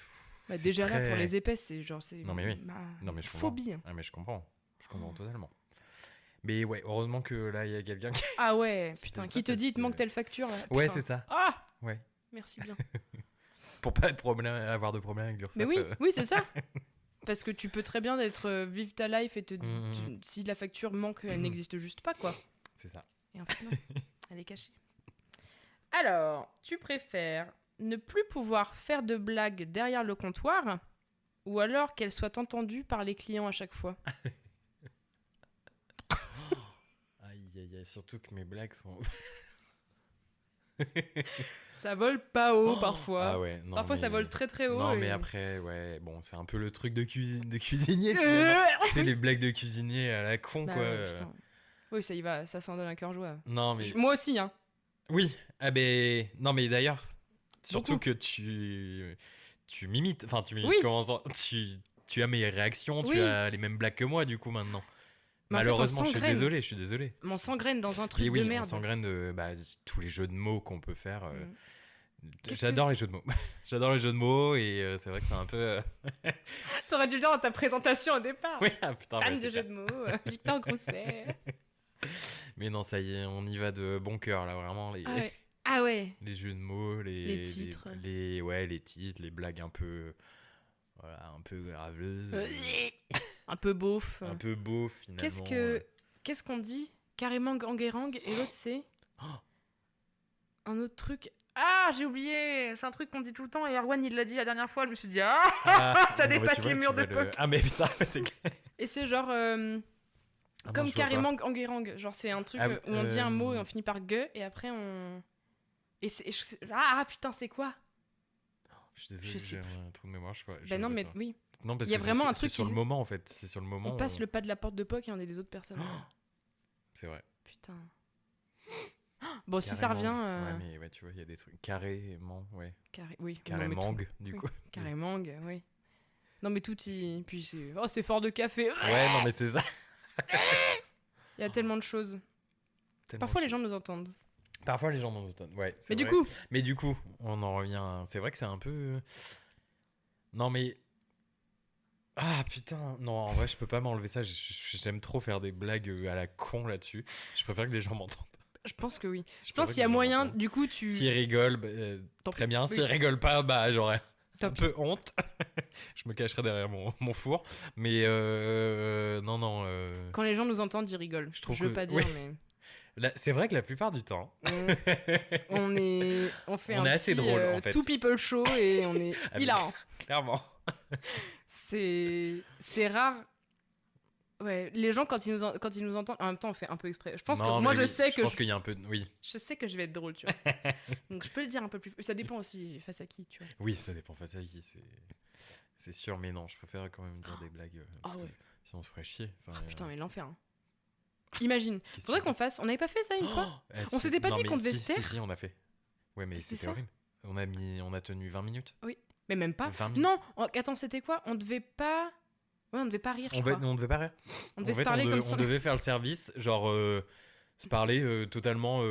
déjà là, pour les épaisses, c'est genre... Non mais oui. Non, mais je phobie. Ah mais je comprends. Je comprends totalement. Mais ouais, heureusement que là, il y a quelqu'un qui... Ah ouais, putain, qui te dit, il te manque telle facture là. Ouais, c'est ça. Ah ouais. Merci bien. Pour pas avoir de problème avec l'URSSAF. Mais oui, c'est ça. Parce que tu peux très bien vivre ta life et si la facture manque, elle n'existe juste pas, quoi. C'est ça. Et en fait, non, elle est cachée. Alors, tu préfères ne plus pouvoir faire de blagues derrière le comptoir ou alors qu'elles soient entendues par les clients à chaque fois? Aïe, surtout que mes blagues sont... Ça vole pas haut parfois. Ah ouais, non, parfois ça vole très très haut. Non mais après, ouais, bon, c'est un peu le truc de cuisinier. C'est les blagues de cuisinier à la con, quoi. Putain. Oui, ça y va, ça s'en donne un cœur joie. Non mais... Moi aussi, hein. Oui, non mais d'ailleurs, surtout que tu m'imites, enfin tu m'imites, tu as mes réactions, tu as les mêmes blagues que moi du coup maintenant. Mais malheureusement, je suis désolé. Mais on s'engraine dans un truc de merde. On s'engraine de tous les jeux de mots qu'on peut faire. J'adore les jeux de mots. J'adore les jeux de mots et c'est vrai que c'est un peu... T'aurais dû le dire dans ta présentation au départ. Oui, putain. Fan de jeux de mots, Victor Grousset. Mais non, ça y est, on y va de bon cœur là, vraiment. Ah ouais. Les jeux de mots, les titres. Les titres, les blagues un peu... Voilà, un peu graveleuses. Un peu beauf. Un peu beauf, finalement. Qu'est-ce qu'on dit? Carrément ganguérang, et l'autre c'est... un autre truc... Ah, j'ai oublié. C'est un truc qu'on dit tout le temps et Erwan il l'a dit la dernière fois. Je me suis dit ça dépasse les murs de POC. Ah mais putain, c'est clair. Et c'est genre comme carrément ganguérang. Genre c'est un truc où on dit un mot et on finit par gueux et après on... putain, c'est quoi? Je suis désolé, j'ai un trou de mémoire, je crois. Ben non, mais oui. Non, parce il y a que vraiment un truc c'est sur le moment en fait. C'est sur le moment. On passe le pas de la porte de POC et on est des autres personnes. C'est vrai. Putain. Bon, si ça revient... Ouais, mais ouais, tu vois, il y a des trucs... Carrément, ouais. Oui. Carrément, du coup. Carrément, oui. Non, mais tout y... Puis c'est... Oh, c'est fort de café. Ouais, non, mais c'est ça. Il y a tellement de choses. Parfois, les gens nous entendent. Parfois, les gens nous entendent, ouais. Mais du coup, on en revient... C'est vrai que c'est un peu... Non, mais... Ah, putain. Non, en vrai, je peux pas m'enlever ça. J'aime trop faire des blagues à la con là-dessus. Je préfère que les gens m'entendent. Je pense que oui. Je pense qu'il y a moyen, du coup, tu... S'ils rigolent, très bien. S'ils rigolent pas, j'aurais un peu honte. Je me cacherai derrière mon four. Mais non. Quand les gens nous entendent, ils rigolent. Je veux pas dire, mais... Là, c'est vrai que la plupart du temps... on fait un est assez drôle, en fait. Tout people show et on est hilarant. Clairement. C'est rare... Ouais, les gens quand ils nous entendent, en même temps on fait un peu exprès. Je pense que moi je sais que je pense qu'il y a un peu je sais que je vais être drôle, tu vois. Donc je peux le dire un peu plus. Ça dépend aussi face à qui, tu vois. Oui, ça dépend face à qui, c'est sûr, mais non, je préfère quand même dire des blagues. Si on se ferait chier. Putain, mais l'enfer. Hein. Imagine. Faudrait qu'on fasse. On n'avait pas fait ça une fois. On s'était pas dit qu'on devait se taire. Si, on a fait. Ouais, mais c'était horrible. On a tenu 20 minutes. Oui, mais même pas. Non, attends, c'était quoi? On devait pas. Ouais, on devait pas rire, je crois. On devait pas rire. On devait se parler comme ça. On devait faire le service, genre se parler totalement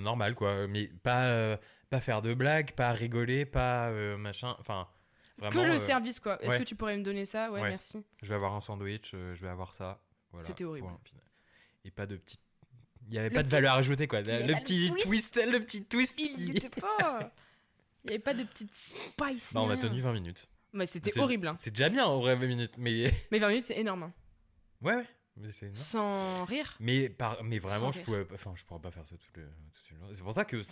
normal, quoi. Mais pas faire de blagues, pas rigoler, pas machin. Enfin, vraiment. Que le service, quoi. Est-ce que tu pourrais me donner ça? Ouais, merci. Je vais avoir un sandwich, je vais avoir ça. Voilà, c'était horrible. Et pas de petite. Il n'y avait pas de valeur ajoutée, quoi. Le petit twist. Il n'y était pas. Il n'y avait pas de petite spice. On a tenu 20 minutes. Mais c'était horrible. Hein. C'est déjà bien en vrai 20 minutes. Mais 20 minutes, c'est énorme. Hein. Ouais. Sans rire. Mais vraiment, je pourrais pas faire ça toute une journée. C'est pour ça que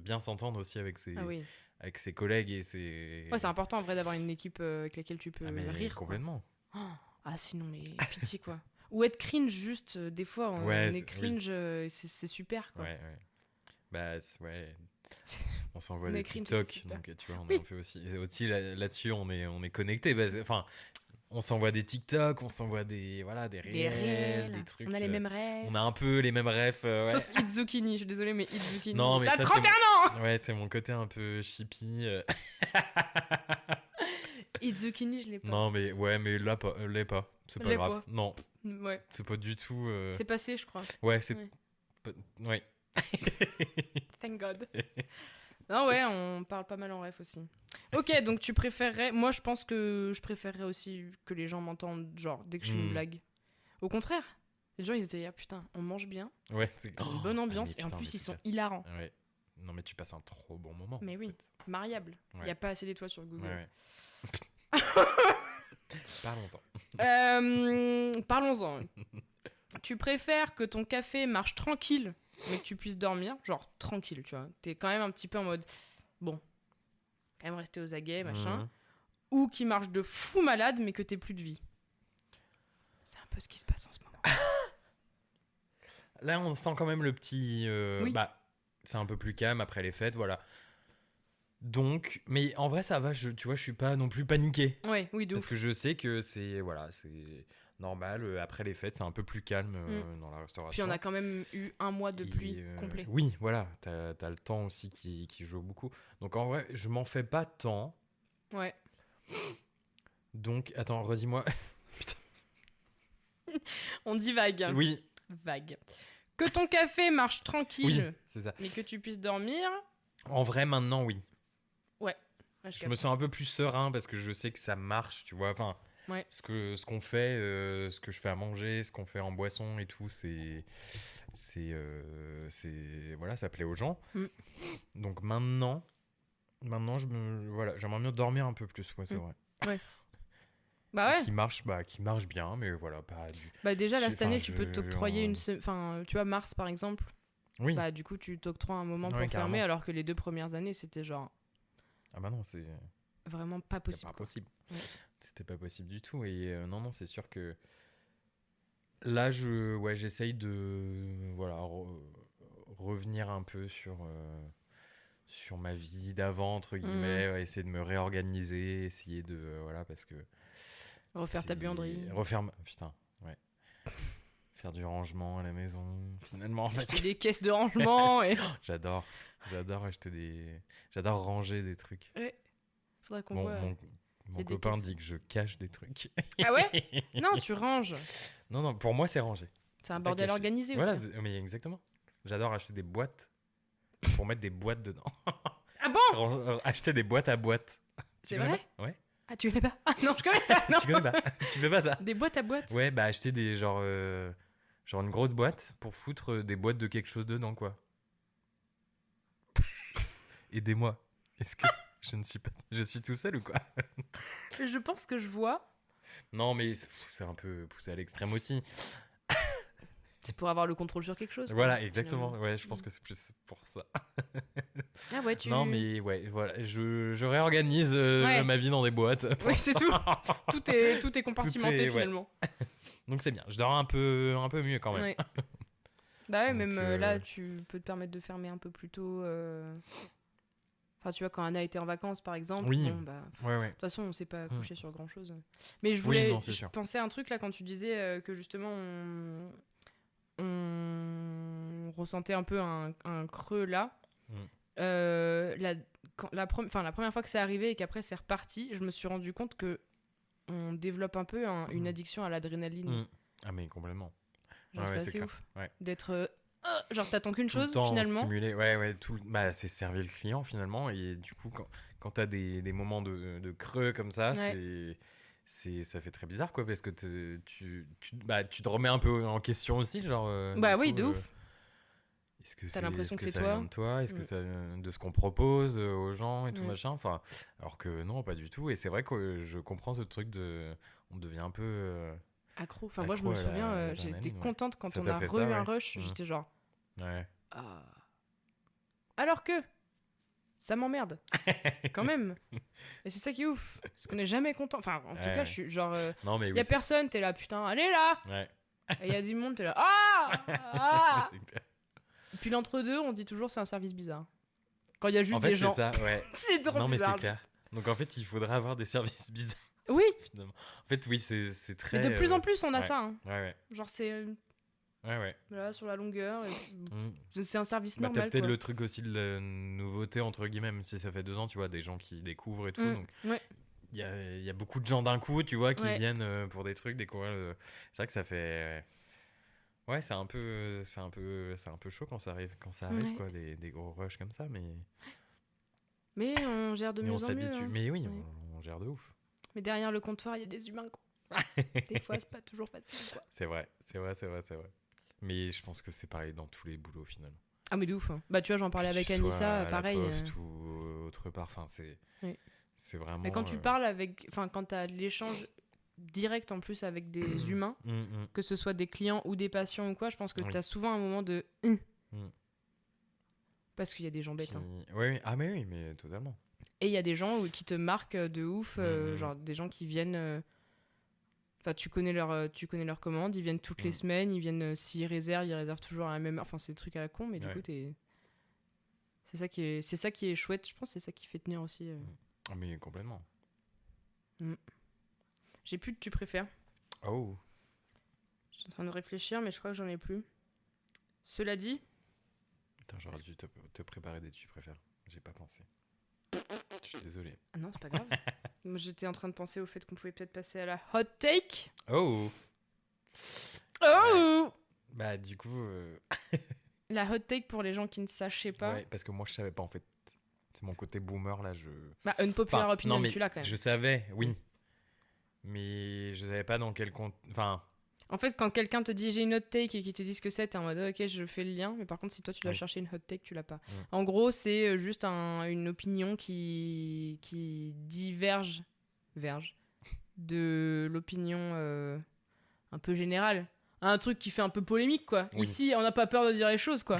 bien s'entendre aussi avec ses collègues et ses... Ouais, c'est important en vrai d'avoir une équipe avec laquelle tu peux rire. Complètement. Sinon, mais pitié quoi. Ou être cringe juste, des fois on est cringe, c'est super quoi. Ouais. Bah ouais. On s'envoie des TikTok, donc tu vois, on est un peu aussi là-dessus, on est connectés. Enfin, on s'envoie des TikTok, on s'envoie des réels, des trucs. On a les mêmes rêves. On a un peu les mêmes rêves. Sauf Itzukini, je suis désolée, mais Itzukini. Non, mais t'as 31 ans. Ouais, c'est mon côté un peu chippy. Itzukini, je l'ai pas. Non, mais là, l'ai pas. C'est pas grave. Non. Ouais. C'est pas du tout. C'est passé, je crois. Ouais, c'est. Ouais. Thank God. Non, ouais, on parle pas mal en ref aussi. Ok, donc tu préférerais... Moi, je pense que je préférerais aussi que les gens m'entendent, genre, dès que je fais une blague. Au contraire, les gens, ils se disaient, putain, on mange bien. Ouais, c'est une bonne ambiance, et en plus, ils sont hilarants. Ouais. Non, mais tu passes un trop bon moment. Mais oui, mariable. Il n'y a pas assez d'étoiles sur Google. Ouais. Parlons-en. Tu préfères que ton café marche tranquille, mais que tu puisses dormir, genre tranquille, tu vois. T'es quand même un petit peu en mode, bon, quand même rester aux aguets, machin. Ou qui marche de fou malade, mais que t'aies plus de vie. C'est un peu ce qui se passe en ce moment. Là, on sent quand même le petit... oui. C'est un peu plus calme après les fêtes, voilà. Donc, mais en vrai, ça va, tu vois, je suis pas non plus paniqué. Oui, parce que je sais que c'est normal. Après les fêtes, c'est un peu plus calme dans la restauration. Puis on a quand même eu un mois de pluie complet. Oui, voilà, t'as le temps aussi qui joue beaucoup. Donc en vrai, je m'en fais pas tant. Ouais. Donc, attends, redis-moi. Putain. On dit vague. Oui. Vague. Que ton café marche tranquille, oui, c'est ça. mais que tu puisses dormir. En vrai, maintenant, oui. Ouais. Je me sens un peu plus serein parce que je sais que ça marche, tu vois. Enfin, ce qu'on fait, ce que je fais à manger, ce qu'on fait en boisson et tout, voilà, ça plaît aux gens. Donc maintenant, j'aimerais mieux dormir un peu plus, c'est vrai. Ouais. Bah ouais. Qui marche bien, mais voilà, pas du... Bah déjà, là, cette année, tu peux t'octroyer Enfin, tu vois, mars, par exemple. Oui. Bah du coup, tu t'octroies un moment pour fermer, alors que les 2 premières années, c'était genre... Ah bah non, c'est... Vraiment pas possible. C'était pas possible. Ouais. C'était pas possible du tout. Et non, c'est sûr que... Là, j'essaye de... Voilà, revenir un peu sur ma vie d'avant, entre guillemets, essayer de me réorganiser, essayer de... voilà, parce que... Refaire ta buanderie. Putain, ouais. Faire du rangement à la maison, finalement. C'est des caisses de rangement. Et... J'adore acheter J'adore ranger des trucs. Ouais. Faudrait qu'on voit. Mon copain dit que je cache des trucs. Ah ouais? Non, tu ranges. Non, pour moi, c'est rangé. C'est un bordel organisé. Voilà, mais exactement. J'adore acheter des boîtes pour mettre des boîtes dedans. Ah bon? Acheter des boîtes à boîtes. C'est vrai? Ouais. Ah, tu connais pas? Ah non, je connais pas. Tu connais pas? Tu fais pas ça? Des boîtes à boîtes? Ouais, bah acheter des genre une grosse boîte pour foutre des boîtes de quelque chose dedans, quoi. Aidez-moi. Est-ce que je suis tout seul ou quoi? Je pense que je vois. Non, mais c'est un peu poussé à l'extrême aussi. C'est pour avoir le contrôle sur quelque chose. Voilà, exactement. Ouais, je pense que c'est plus pour ça. Ah ouais, Non, mais ouais, voilà, je réorganise ma vie dans des boîtes. Oui, c'est tout. Tout est compartimenté finalement. Donc c'est bien. Je dors un peu mieux quand même. Ouais. Bah ouais, donc, même là, tu peux te permettre de fermer un peu plus tôt. Enfin, tu vois, quand Anna était en vacances, par exemple. Oui. Bon, bah, ouais. De toute façon, on s'est pas couché sur grand-chose. Mais je pensais à un truc là quand tu disais que justement on ressentait un peu un creux là. La première fois que c'est arrivé et qu'après c'est reparti, je me suis rendu compte que on développe un peu une addiction à l'adrénaline. Ah mais complètement. Genre, c'est assez ouf d'être genre t'attends qu'une chose finalement. Stimulé. C'est servir le client finalement, et du coup quand t'as des moments de creux comme ça, ça fait très bizarre, quoi, parce que tu te remets un peu en question aussi, genre de ouf. Est-ce que t'as l'impression que c'est ça vient de toi, est-ce que ça vient de ce qu'on propose aux gens et tout machin, enfin, alors que non, pas du tout. Et c'est vrai que je comprends ce truc on devient un peu Accro. Enfin, moi, je me souviens, j'étais contente quand on a revu un rush. J'étais genre... Ouais. Alors que ça m'emmerde. Quand même. Et c'est ça qui est ouf. Parce qu'on n'est jamais content. Enfin, en tout cas, je suis genre... il y a personne, t'es là, putain, allez là. Ouais. Et il y a du monde, t'es là, ah. Et puis l'entre-deux, on dit toujours c'est un service bizarre. Quand il y a juste des gens. C'est ça, ouais. C'est trop bizarre. Non, mais c'est clair. Donc en fait, il faudrait avoir des services bizarres. Oui. Finalement. En fait, oui, c'est très... Mais de plus en plus, on a ça. Hein. Ouais. Genre, c'est... Ouais. Voilà, sur la longueur. C'est un service normal. T'as peut-être le truc aussi de la nouveauté, entre guillemets, même si ça fait 2 ans, tu vois, des gens qui découvrent et tout. Donc, il y a beaucoup de gens d'un coup, tu vois, qui viennent pour des trucs, découvrir. C'est vrai que ça fait... Ouais, c'est un peu chaud quand ça arrive quoi, des gros rushs comme ça, mais on gère de mieux en mieux. Hein. Mais oui, on gère de ouf. Mais derrière le comptoir, il y a des humains, quoi. Des fois, c'est pas toujours facile, quoi. C'est vrai. Mais je pense que c'est pareil dans tous les boulots, finalement. Ah, mais de ouf. Hein. Bah, tu vois, j'en parlais avec Anissa, pareil. À la poste ou autre part, enfin, c'est vraiment... Mais quand tu parles avec... Enfin, quand t'as l'échange direct, en plus, avec des humains, que ce soit des clients ou des patients ou quoi, je pense que t'as souvent un moment de... Parce qu'il y a des gens bêtes. Hein. Oui. Ah, mais oui, mais totalement. Et il y a des gens qui te marquent de ouf, genre des gens qui viennent... Enfin, tu connais leur commande, ils viennent toutes les semaines, ils viennent, s'ils réservent, ils réservent toujours à la même heure. Enfin, c'est des trucs à la con, mais du coup, c'est ça qui est chouette. Je pense que c'est ça qui fait tenir aussi. Ah, mais complètement. J'ai plus de tu préfères. Oh. Je suis en train de réfléchir, mais je crois que j'en ai plus. Cela dit... Attends, j'aurais dû te préparer des tu préfères. J'ai pas pensé. Je suis désolé. Ah non, c'est pas grave. Moi, j'étais en train de penser au fait qu'on pouvait peut-être passer à la hot take. Oh. Bah, du coup... La hot take pour les gens qui ne sachaient pas. Ouais, parce que moi, je savais pas, en fait. C'est mon côté boomer, là, Bah, unpopular opinion, tu l'as quand même. Je savais, oui. Mais je savais pas dans quel compte... Enfin... En fait, quand quelqu'un te dit j'ai une hot take et qu'il te dit ce que c'est, t'es en mode ok, je fais le lien. Mais par contre, si toi tu dois chercher une hot take, tu l'as pas. En gros, c'est juste une opinion qui diverge de l'opinion un peu générale. Un truc qui fait un peu polémique, quoi. Oui. Ici, on n'a pas peur de dire les choses, quoi.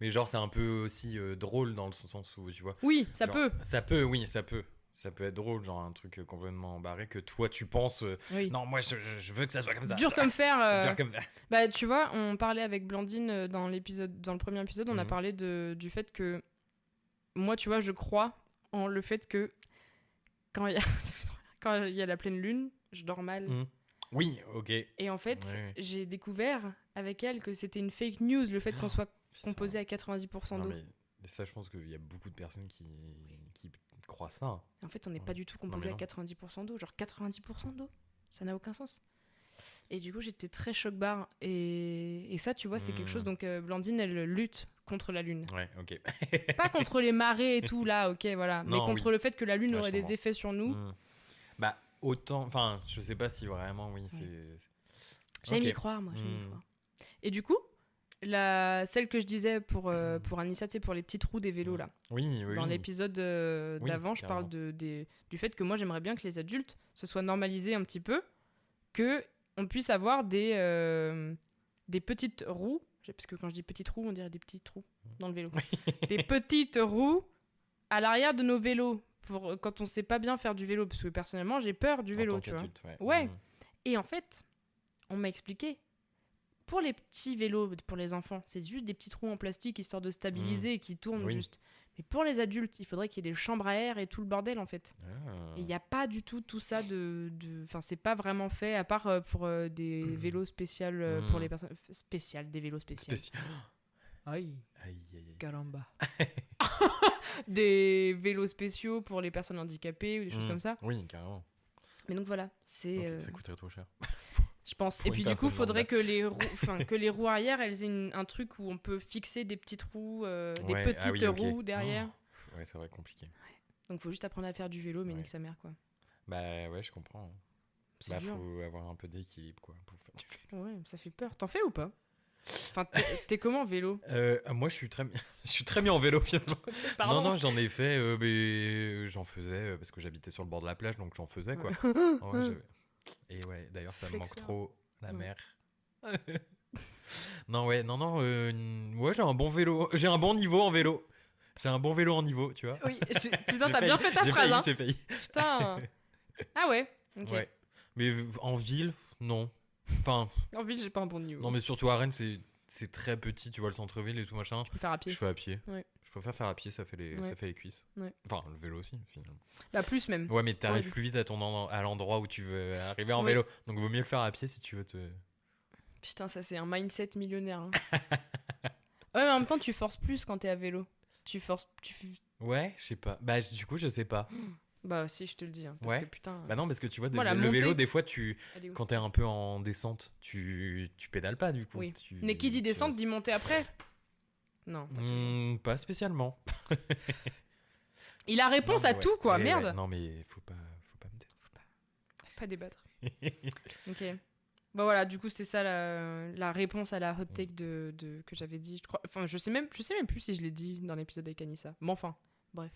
Mais genre, c'est un peu aussi drôle dans le sens où, tu vois. Oui, ça peut. Ça peut, oui, ça peut. Ça peut être drôle, genre un truc complètement barré que toi tu penses non, moi je veux que ça soit comme ça. Dur comme fer. Dur comme fer. Bah tu vois, on parlait avec Blandine dans le premier épisode, on a parlé du fait que moi tu vois, je crois en le fait que quand il y a la pleine lune, je dors mal. Oui, ok. Et en fait, j'ai découvert avec elle que c'était une fake news, le fait qu'on soit composé à 90% d'eau. Mais ça, je pense qu'il y a beaucoup de personnes qui croient ça. En fait, on n'est pas du tout composé à 90% d'eau. Genre 90% d'eau, ça n'a aucun sens. Et du coup, j'étais très choc-barre. Et ça, tu vois, c'est quelque chose... Donc, Blandine, elle lutte contre la Lune. Ouais, ok. Pas contre les marées et tout, là, ok, voilà. Non, mais contre le fait que la Lune aurait des effets sur nous. Bah, autant... Enfin, je sais pas si vraiment, c'est... J'aime y croire, moi, j'aime y croire. Et du coup... celle que je disais pour Anissa, tu sais, pour les petits trous des vélos là. Oui. Dans l'épisode d'avant, je parle du fait que moi j'aimerais bien que les adultes se soient normalisés un petit peu, que on puisse avoir des petites roues, parce que quand je dis petites roues, on dirait des petits trous dans le vélo. Des petites roues à l'arrière de nos vélos pour quand on sait pas bien faire du vélo, parce que personnellement j'ai peur du vélo, tu vois. Ouais. Et en fait, on m'a expliqué. Pour les petits vélos, pour les enfants, c'est juste des petits trous en plastique histoire de stabiliser et qui tournent juste. Mais pour les adultes, il faudrait qu'il y ait des chambres à air et tout le bordel en fait. Et il n'y a pas du tout ça Enfin, c'est pas vraiment fait à part pour des vélos spéciaux pour les personnes spéciales, des vélos spéciaux. Aïe. Caramba. Des vélos spéciaux pour les personnes handicapées ou des choses comme ça. Oui, carrément. Mais donc voilà, c'est. Ça coûterait trop cher. Je pense. Et puis du coup, il faudrait que les roues arrière, elles aient un truc où on peut fixer des petites roues, des petites roues derrière. Ouais, c'est vrai, compliqué. Ouais. Donc faut juste apprendre à faire du vélo, mais nique sa mère, quoi. Bah ouais, je comprends. C'est dur. Faut avoir un peu d'équilibre, quoi, pour faire du vélo. Ouais, ça fait peur. T'en fais ou pas ? Enfin, t'es comment en vélo ? Moi, je suis très bien en vélo, finalement. Pardon. Non, j'en ai fait, mais j'en faisais parce que j'habitais sur le bord de la plage, donc j'en faisais, quoi. Et ouais, d'ailleurs, ça me manque trop. La mer. Non, ouais, ouais, j'ai un bon vélo. J'ai un bon niveau en vélo. J'ai un bon vélo en niveau, tu vois. Oui, putain, t'as bien fait ta phrase. J'ai failli. Putain. Ah ouais, ok. Ouais. Mais en ville, non. Enfin. En ville, j'ai pas un bon niveau. Non, mais surtout à Rennes, c'est très petit, tu vois, le centre-ville et tout machin. Tu peux faire à pied. Je fais à pied. Ouais. Je préfère faire à pied, ça fait les cuisses. Ouais. Enfin, le vélo aussi, finalement. Bah, plus même. Ouais, mais t'arrives plus vite à l'endroit où tu veux arriver en vélo. Donc, vaut mieux le faire à pied si tu veux te. Putain, ça, c'est un mindset millionnaire. Hein. Ouais, mais en même temps, tu forces plus quand t'es à vélo. Tu forces. Ouais, je sais pas. Bah, du coup, je sais pas. Bah, si, je te le dis. Hein, parce que, putain. Bah, non, parce que tu vois, le vélo, des fois, quand t'es un peu en descente, tu pédales pas, du coup. Oui. Mais qui dit descente, dit monter après. Non. Pas spécialement. Il a réponse à tout, quoi. Merde. Ouais. Non, mais faut pas me dire. Faut pas débattre. Ok. Bah voilà, du coup, c'était ça la réponse à la hot take que j'avais dit. Je crois, enfin, je sais même plus si je l'ai dit dans l'épisode avec Anissa. Mais enfin, bref.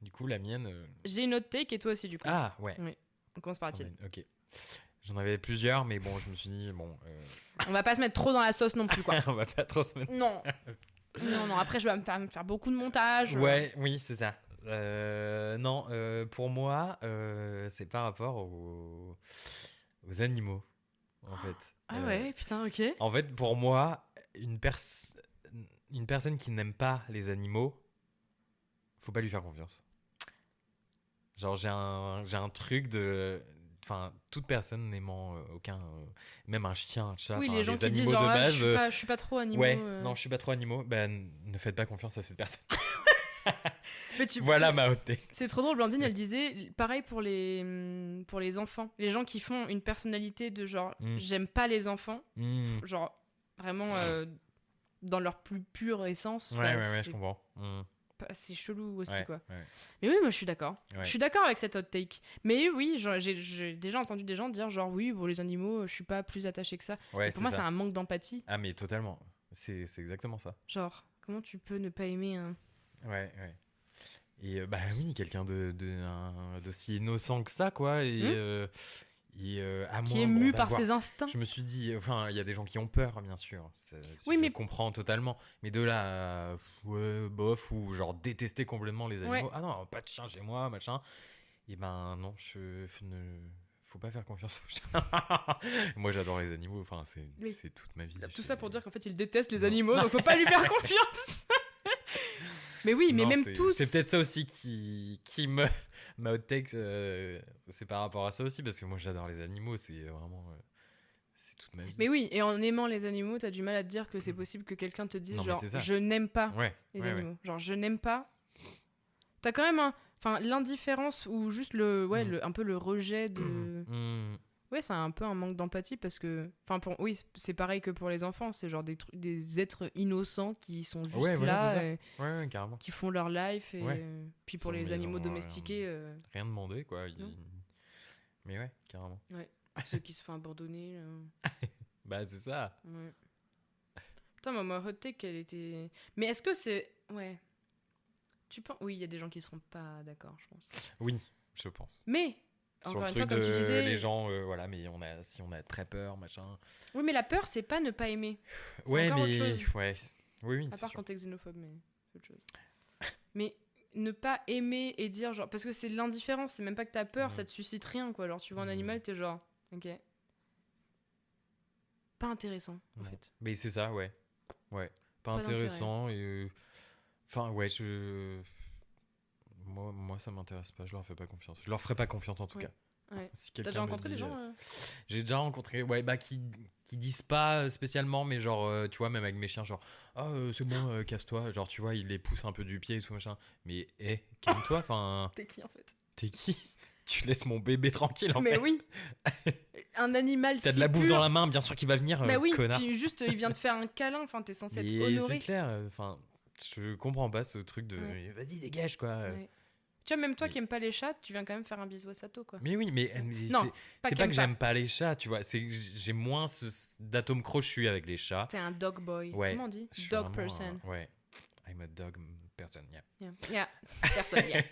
Du coup, la mienne. J'ai une hot take et toi aussi, du coup. Ah, ouais. Oui. On commence par Mathilde. Ok. J'en avais plusieurs, mais bon, je me suis dit, bon. On va pas se mettre trop dans la sauce non plus, quoi. On va pas trop se mettre. Non. Non, après, je vais me faire beaucoup de montage. Ouais, oui, c'est ça. Non, pour moi, c'est par rapport aux animaux, en fait. Ah ouais, putain, ok. En fait, pour moi, une personne qui n'aime pas les animaux, faut pas lui faire confiance. Genre, j'ai un truc de... Enfin, toute personne n'aimant aucun... même un chien, un chat, oui, les gens qui animaux disent genre, de base... je suis pas trop animaux. Ouais, non, je suis pas trop animaux. Ben, ne faites pas confiance à cette personne. Mais voilà ma hot take. C'est trop drôle, Blandine, elle disait pareil pour les enfants. Les gens qui font une personnalité de genre j'aime pas les enfants, genre vraiment dans leur plus pure essence. Ouais, je comprends. C'est chelou aussi, quoi. Ouais. Mais oui, moi je suis d'accord. Ouais. Je suis d'accord avec cette hot take. Mais oui, j'ai déjà entendu des gens dire genre oui, pour les animaux, je suis pas plus attaché que ça. Ouais, pour moi, c'est un manque d'empathie. Ah, mais totalement. C'est exactement ça. Genre, comment tu peux ne pas aimer un... Ouais. Et bah oui, quelqu'un d'aussi innocent que ça, quoi. Et qui est mu par ses instincts. Je me suis dit, enfin, il y a des gens qui ont peur, bien sûr. Oui, je comprends totalement. Mais de là, bof, ou genre détester complètement les animaux. Ouais. Ah non, pas de chien chez moi, machin. Et ben non, faut pas faire confiance aux chiens. Moi, j'adore les animaux. Enfin, c'est toute ma vie. Tout ça pour dire qu'en fait, il déteste les animaux, donc faut pas lui faire confiance. Mais oui, mais même tous. C'est peut-être ça aussi qui me. Ma hot take, c'est par rapport à ça aussi, parce que moi j'adore les animaux, c'est vraiment. C'est toute ma vie. Mais oui, et en aimant les animaux, t'as du mal à te dire que c'est possible que quelqu'un te dise genre je n'aime pas les animaux. Ouais. Genre je n'aime pas. T'as quand même l'indifférence ou juste un peu le rejet de. Ouais, c'est un peu un manque d'empathie parce que, oui, c'est pareil que pour les enfants, c'est genre des êtres innocents qui sont juste là, et carrément. qui font leur life et puis pour les animaux domestiqués, rien demandé quoi. Mais ouais, carrément. Ouais. Ceux qui se font abandonner. Bah c'est ça. Ouais. Putain, ma hot take, elle était. Mais est-ce que c'est tu penses? Oui, il y a des gens qui seront pas d'accord, je pense. Oui, je pense. Mais sur le truc comme tu disais, les gens, voilà, mais si on a très peur, machin. Oui, mais la peur, c'est pas ne pas aimer. C'est encore autre chose. Oui. À part quand t'es xénophobe, mais c'est autre chose. Mais ne pas aimer et dire genre, parce que c'est l'indifférence, c'est même pas que t'as peur, ça te suscite rien, quoi. Alors tu vois un animal, t'es genre, ok, pas intéressant, en fait. Mais c'est ça, ouais, pas intéressant et, enfin Moi, ça m'intéresse pas, je leur fais pas confiance. Je leur ferai pas confiance en tout cas. Ouais. Si t'as déjà rencontré des gens J'ai déjà rencontré, qui disent pas spécialement, mais genre, tu vois, même avec mes chiens, genre, c'est bon, casse-toi. Genre, tu vois, ils les poussent un peu du pied et tout machin. Mais, calme-toi, enfin. T'es qui en fait? T'es qui? Tu laisses mon bébé tranquille en fait. Mais oui. Un animal T'as de la bouffe dans la main, bien sûr qu'il va venir, connard. Puis juste, il vient de faire un câlin, enfin, t'es censé être honoré. C'est clair, enfin. Je comprends pas ce truc de vas-y dégage quoi. Tu vois, même toi qui aimes pas les chats, tu viens quand même faire un bisou à Sato quoi. Mais oui, mais c'est pas que j'aime pas les chats, tu vois, c'est que j'ai moins d'atomes crochus avec les chats. T'es un dog boy. Comment on dit? Dog person. I'm a dog person, yeah. Person, yeah.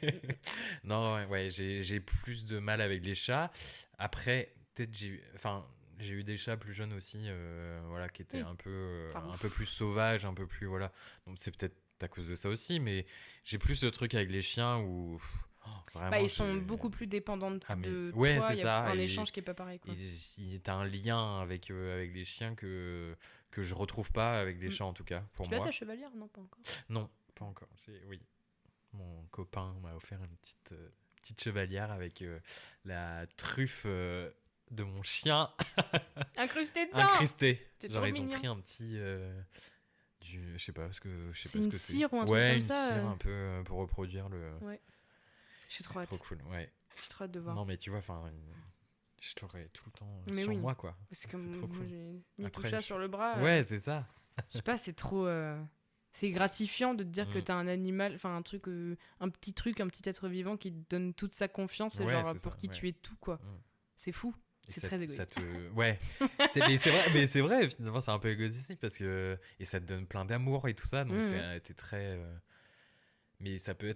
Non, j'ai plus de mal avec les chats. Après, peut-être j'ai eu des chats plus jeunes aussi, voilà, qui étaient un peu plus sauvages, un peu plus, voilà. Donc c'est peut-être à cause de ça aussi, mais j'ai plus le truc avec les chiens où vraiment, ils sont beaucoup plus dépendants de toi. C'est il y a un échange qui est pas pareil, quoi. T'as un lien avec les chiens que je retrouve pas avec les chats, en tout cas, pour moi. Tu as ta chevalière? Non, pas encore. Non, pas encore. Oui, mon copain m'a offert une petite chevalière avec la truffe de mon chien. Incrusté dedans. Incrusté. Genre ils ont pris un petit je sais pas ce que c'est. Une cire ou un truc comme ça. Ouais, une cire un peu pour reproduire le. Ouais. J'ai trop hâte. C'est trop cool, ouais. J'ai trop hâte de voir. Non mais tu vois, je l'aurais tout le temps sur moi, quoi. C'est comme trop cool. J'ai mis tout chat sur le bras. Ouais, c'est ça. Je sais pas, c'est trop. C'est gratifiant de te dire que t'as un animal, enfin un truc, un petit être vivant qui te donne toute sa confiance et genre pour qui tu es tout, quoi. C'est fou. C'est très égoïste. Ouais. Mais c'est vrai, finalement, c'est un peu égoïste parce que. Et ça te donne plein d'amour et tout ça, donc t'es très. Mais ça peut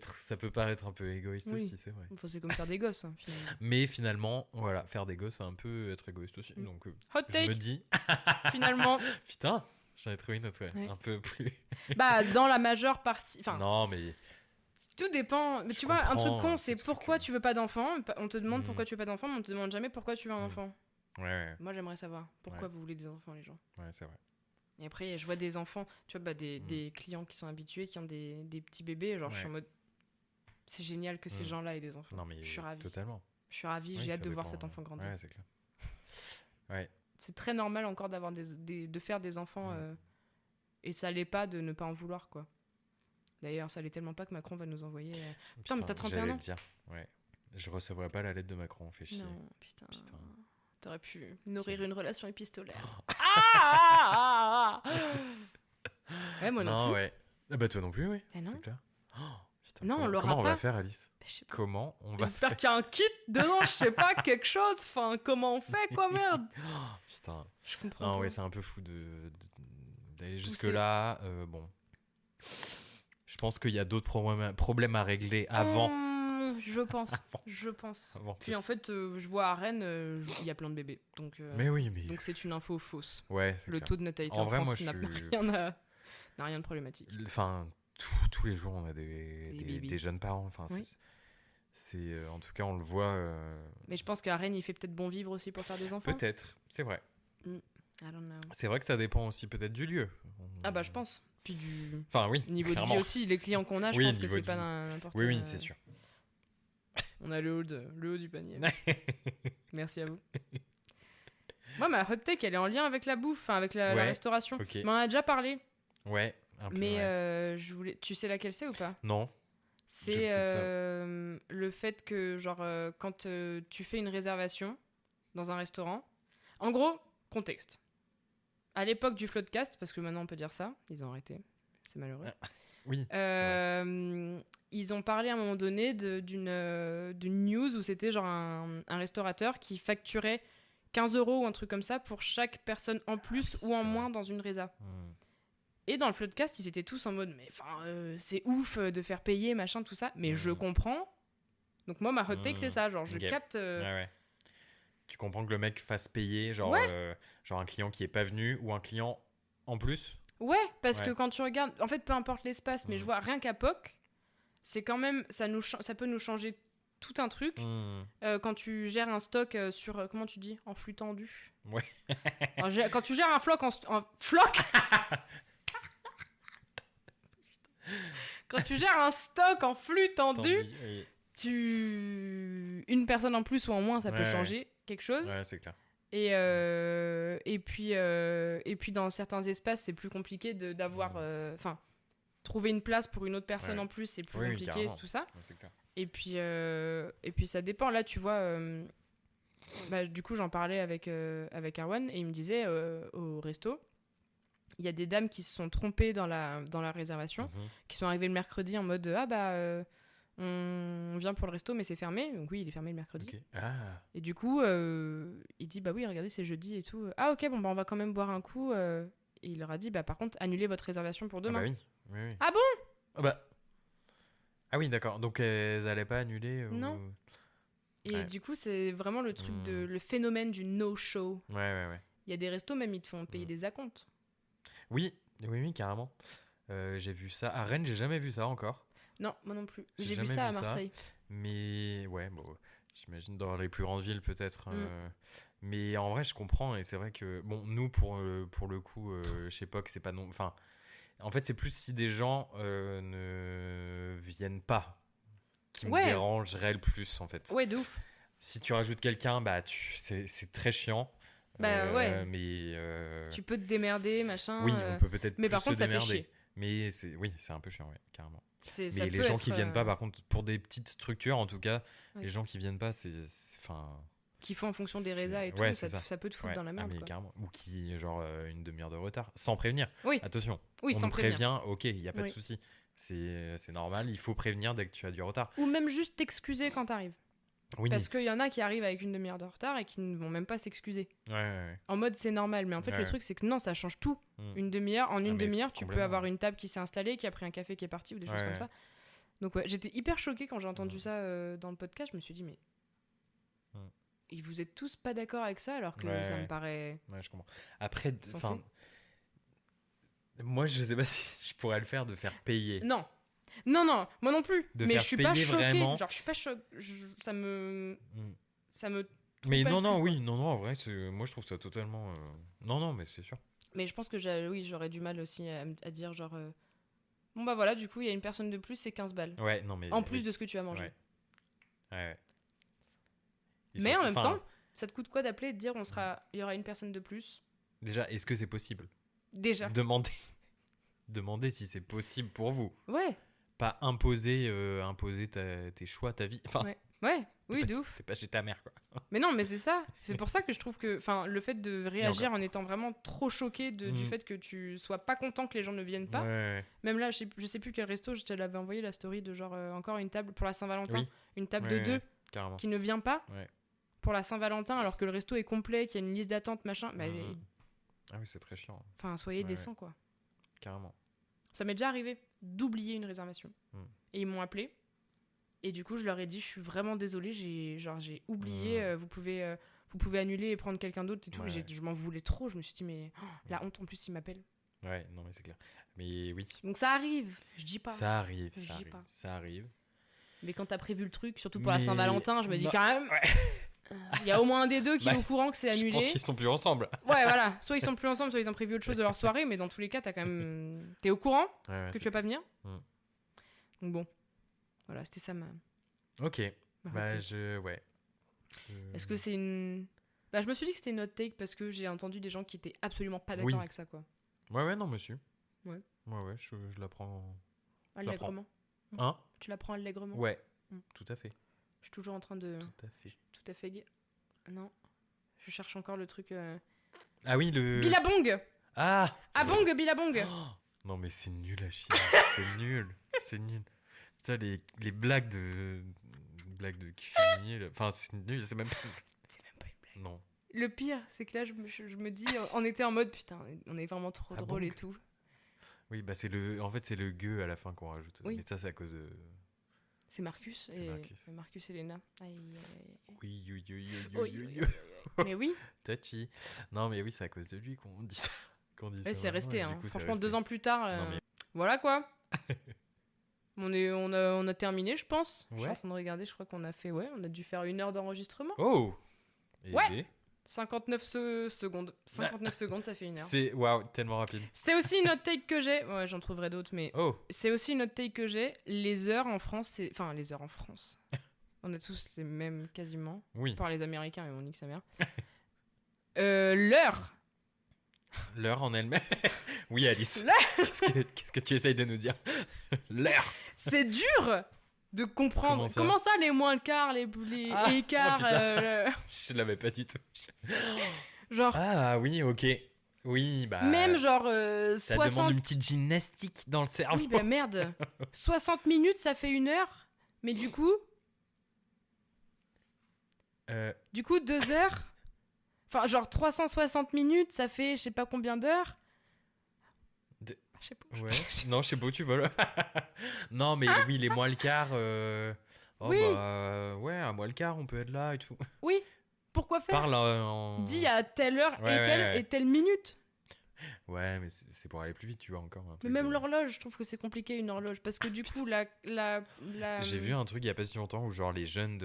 paraître un peu égoïste aussi, c'est vrai. Enfin, c'est comme faire des gosses, finalement. Mais finalement, voilà, faire des gosses, c'est un peu être égoïste aussi. Donc, hot take. Je me dis. Finalement. Putain, j'en ai trouvé une autre, un peu plus. Dans la majeure partie. Non, mais. Tout dépend. Mais tu vois, un truc con, c'est pourquoi tu veux pas d'enfant. On te demande pourquoi tu veux pas d'enfant, mais on te demande jamais pourquoi tu veux un enfant. Ouais. Moi, j'aimerais savoir pourquoi vous voulez des enfants, les gens. Ouais, c'est vrai. Et après, je vois des enfants, tu vois, des clients qui sont habitués, qui ont des petits bébés. Genre, je suis en mode. C'est génial que ces gens-là aient des enfants. Non, mais je suis ravie. Totalement. Je suis ravie, j'ai hâte de voir cet enfant grandir. Ouais, c'est clair. Ouais. C'est très normal encore d'avoir de faire des enfants. Et ça l'est pas de ne pas en vouloir, quoi. D'ailleurs, ça l'est tellement pas que Macron va nous envoyer. Putain, mais t'as 31 ans. Dire. Ouais. Je recevrai pas la lettre de Macron, fait chier. Non, putain. T'aurais pu nourrir une relation épistolaire. Ouais, moi non plus. Ouais. Bah toi non plus, oui. Non. C'est clair. Putain, non, on l'aura comment pas. On va faire, Alice? Comment on va J'espère qu'il y a un kit dedans, je sais pas, quelque chose. Enfin, comment on fait, quoi, merde. Putain. Je comprends pas. Ouais, c'est un peu fou d'aller jusque-là. Bon. Je pense qu'il y a d'autres problèmes à régler avant. Je pense. Puis en fait, je vois à Rennes, il y a plein de bébés. Donc, donc c'est une info fausse. Ouais, c'est Le clair. taux de natalité en France n'a rien de problématique. Enfin, tous les jours, on a des jeunes parents. Enfin, c'est en tout cas, on le voit. Mais je pense qu'à Rennes, il fait peut-être bon vivre aussi pour faire des enfants. Peut-être, c'est vrai. I don't know. C'est vrai que ça dépend aussi peut-être du lieu. Ah bah je pense. Puis du niveau de vie aussi, les clients qu'on a, je pense que c'est pas n'importe quoi. Oui, c'est sûr. On a le haut du panier. Merci à vous. Moi, ma hot take, elle est en lien avec la bouffe, avec la restauration. Okay. Mais on en a déjà parlé. Ouais, un peu. Mais tu sais laquelle c'est ou pas? Non. C'est le fait que, genre, quand tu fais une réservation dans un restaurant, en gros, contexte. À l'époque du Floodcast, parce que maintenant on peut dire ça, ils ont arrêté, c'est malheureux. Oui. Ils ont parlé à un moment donné d'une news où c'était genre un restaurateur qui facturait 15 € ou un truc comme ça pour chaque personne en plus ou en moins dans une résa. Et dans le Floodcast, ils étaient tous en mode mais c'est ouf de faire payer, machin, tout ça. Mais je comprends. Donc moi, ma hot take, c'est ça. Genre, je capte... Ouais. Tu comprends que le mec fasse payer, genre un client qui est pas venu ou un client en plus? Ouais, parce que quand tu regardes... En fait, peu importe l'espace, mais je vois rien qu'à POC, c'est quand même... Ça peut nous changer tout un truc. Quand tu gères un stock sur... comment tu dis? En flux tendu. Ouais. Quand tu gères un floc en floc. Quand tu gères un stock en flux tendu, une personne en plus ou en moins, ça peut changer quelque chose. Ouais, c'est clair. Et puis dans certains espaces, c'est plus compliqué d'avoir... trouver une place pour une autre personne en plus, c'est plus compliqué, tout ça. Ouais, c'est clair. Et puis ça dépend. Là, tu vois... du coup, j'en parlais avec Arwan et il me disait au resto... Il y a des dames qui se sont trompées dans la réservation, qui sont arrivées le mercredi en mode on vient pour le resto mais c'est fermé. Donc oui, il est fermé le mercredi. Okay. Et du coup, il dit bah oui, regardez, c'est jeudi et tout. Ah ok, bon bah on va quand même boire un coup. Et il leur a dit bah par contre annulez votre réservation pour demain. Ah bah oui. Ah bon? Ah oui, d'accord. Donc elles allaient pas annuler Non. Et du coup, c'est vraiment le truc le phénomène du no-show. Ouais. Il y a des restos, même, ils te font payer des acomptes. Oui, carrément. J'ai vu ça. À Rennes, j'ai jamais vu ça encore. Non, moi non plus. J'ai vu ça à Marseille. Mais ouais, bon, j'imagine dans les plus grandes villes peut-être. Mais en vrai, je comprends. Et c'est vrai que, bon, nous, pour le coup, chez POC, c'est pas non. Enfin, en fait, c'est plus si des gens ne viennent pas qui me dérangerait le plus, en fait. Ouais, de ouf. Si tu rajoutes quelqu'un, bah, c'est très chiant. Ouais. Mais tu peux te démerder, machin. Oui, on peut peut-être mais plus par contre, se démerder. Ça fait chier. Mais c'est un peu chiant, ouais, carrément. Mais les gens qui viennent pas, par contre, pour des petites structures, en tout cas, les gens qui viennent pas, qui font en fonction des résas et tout, ça peut te foutre dans la merde. Carrément. Ou qui, genre, une demi-heure de retard, sans prévenir. Oui. Attention, on nous prévient, ok, il n'y a pas de souci. C'est normal, il faut prévenir dès que tu as du retard. Ou même juste t'excuser quand t'arrives. Oui. Parce qu'il y en a qui arrivent avec une demi-heure de retard et qui ne vont même pas s'excuser. Ouais. En mode c'est normal, mais en fait le truc c'est que non, ça change tout. Une demi-heure, en une demi-heure, tu peux avoir une table qui s'est installée, qui a pris un café qui est parti ou des choses comme ça. Donc j'étais hyper choquée quand j'ai entendu ça dans le podcast. Je me suis dit mais et vous êtes tous pas d'accord avec ça alors que ça me paraît. Ouais, je comprends. Après, moi je sais pas si je pourrais le faire de faire payer. Non, moi non plus. Mais je suis pas choquée. Vraiment. Genre je suis pas choquée. Ça me. Mais non, en vrai, moi je trouve ça totalement. Non, mais c'est sûr. Mais je pense que j'aurais du mal aussi à dire genre. Bon bah voilà, du coup il y a une personne de plus, c'est 15 balles. Ouais, non mais. En plus de ce que tu as mangé. Ouais. Mais en même temps, ça te coûte quoi d'appeler et de dire il y aura une personne de plus? Déjà, est-ce que c'est possible? Déjà. Demandez si c'est possible pour vous. Ouais. Pas imposer tes choix, ta vie. Enfin, ouais. Oui, de ouf. T'es pas chez ta mère, quoi. Mais non, mais c'est ça. C'est pour ça que je trouve que le fait de réagir en étant vraiment trop choqué du fait que tu sois pas content que les gens ne viennent pas. Ouais. Même là, je sais plus quel resto, je te l'avais envoyé la story de genre encore une table pour la Saint-Valentin. Une table de 2 qui ne vient pas pour la Saint-Valentin alors que le resto est complet, qu'il y a une liste d'attente, machin. Bah, ah oui, c'est très chiant. Enfin, soyez décents, quoi. Carrément. Ça m'est déjà arrivé d'oublier une réservation. Et ils m'ont appelé. Et du coup, je leur ai dit, je suis vraiment désolée, j'ai oublié, vous pouvez annuler et prendre quelqu'un d'autre et tout. Je m'en voulais trop, je me suis dit, mais la honte, en plus, ils m'appellent. Ouais, non, mais c'est clair. Mais oui. Donc ça arrive, je dis pas. Ça arrive. Mais quand t'as prévu le truc, surtout pour la Saint-Valentin, je me dis quand même, il y a au moins un des deux qui est au courant que c'est annulé. Je pense qu'ils sont plus ensemble. Ouais, voilà. Soit ils sont plus ensemble, soit ils ont prévu autre chose de leur soirée, mais dans tous les cas, t'es au courant que tu vas pas venir. Donc bon. Voilà, c'était ça ma. Ok. Est-ce que c'est une. Bah, je me suis dit que c'était une hot take parce que j'ai entendu des gens qui étaient absolument pas d'accord avec ça, quoi. Ouais, non, monsieur. Ouais, je la prends. Allègrement. Hein? Tu la prends allègrement? Ouais, tout à fait. Je suis toujours en train de. Tout à fait gay. Non. Je cherche encore le truc. Ah oui, le. Billabong! Ah! Bong, Billabong! Oh non, mais c'est nul à chier. C'est nul. Ça, les blagues de cuisinier, enfin c'est nul, c'est même pas une blague. Non. Le pire, c'est que là je me dis, on était en mode putain, on est vraiment trop drôle et tout. Oui, bah c'est le gueux à la fin qu'on rajoute. Oui. Mais ça c'est à cause de. C'est Marcus et Léna. Oui. Mais oui. Touchy. Non mais oui, c'est à cause de lui qu'on dit ça. C'est resté, hein. Franchement, 2 ans plus tard. Voilà quoi. On a terminé, je pense. Je suis en train de regarder, je crois qu'on a fait... on a dû faire 1 heure d'enregistrement. Oh! Ouais! 59 secondes. 59 secondes, ça fait 1 heure. C'est tellement rapide. C'est aussi une autre take que j'ai. Ouais, j'en trouverai d'autres, mais... C'est aussi une autre take que j'ai. Les heures en France, c'est... Enfin, les heures en France. On a tous les mêmes, quasiment. Oui. Par les Américains, mais on nique sa mère. L'heure. L'heure en elle-même. Oui, Alice. Qu'est-ce que tu essayes de nous dire? L'heure. C'est dur de comprendre. Comment ça, les moins le quart, les écarts Je l'avais pas du tout. Genre. Ah oui, ok. Oui, bah. Même genre. Ça demande une petite gymnastique dans le cerveau. Oui, bah merde. 60 minutes, ça fait 1 heure. Mais du coup. Du coup, 2 heures. Enfin, genre 360 minutes, ça fait je sais pas combien d'heures. Je sais pas. Ouais. Non, je sais pas où tu vas là. Non, mais oui, les moins le quart. Oh oui. Ouais, à moi le quart, on peut être là et tout. Oui, pourquoi faire? Parle Dis à telle heure et telle minute. Ouais, mais c'est pour aller plus vite, tu vois, encore. Mais même l'horloge, je trouve que c'est compliqué, une horloge. Parce que du coup, J'ai vu un truc il y a pas si longtemps où genre les jeunes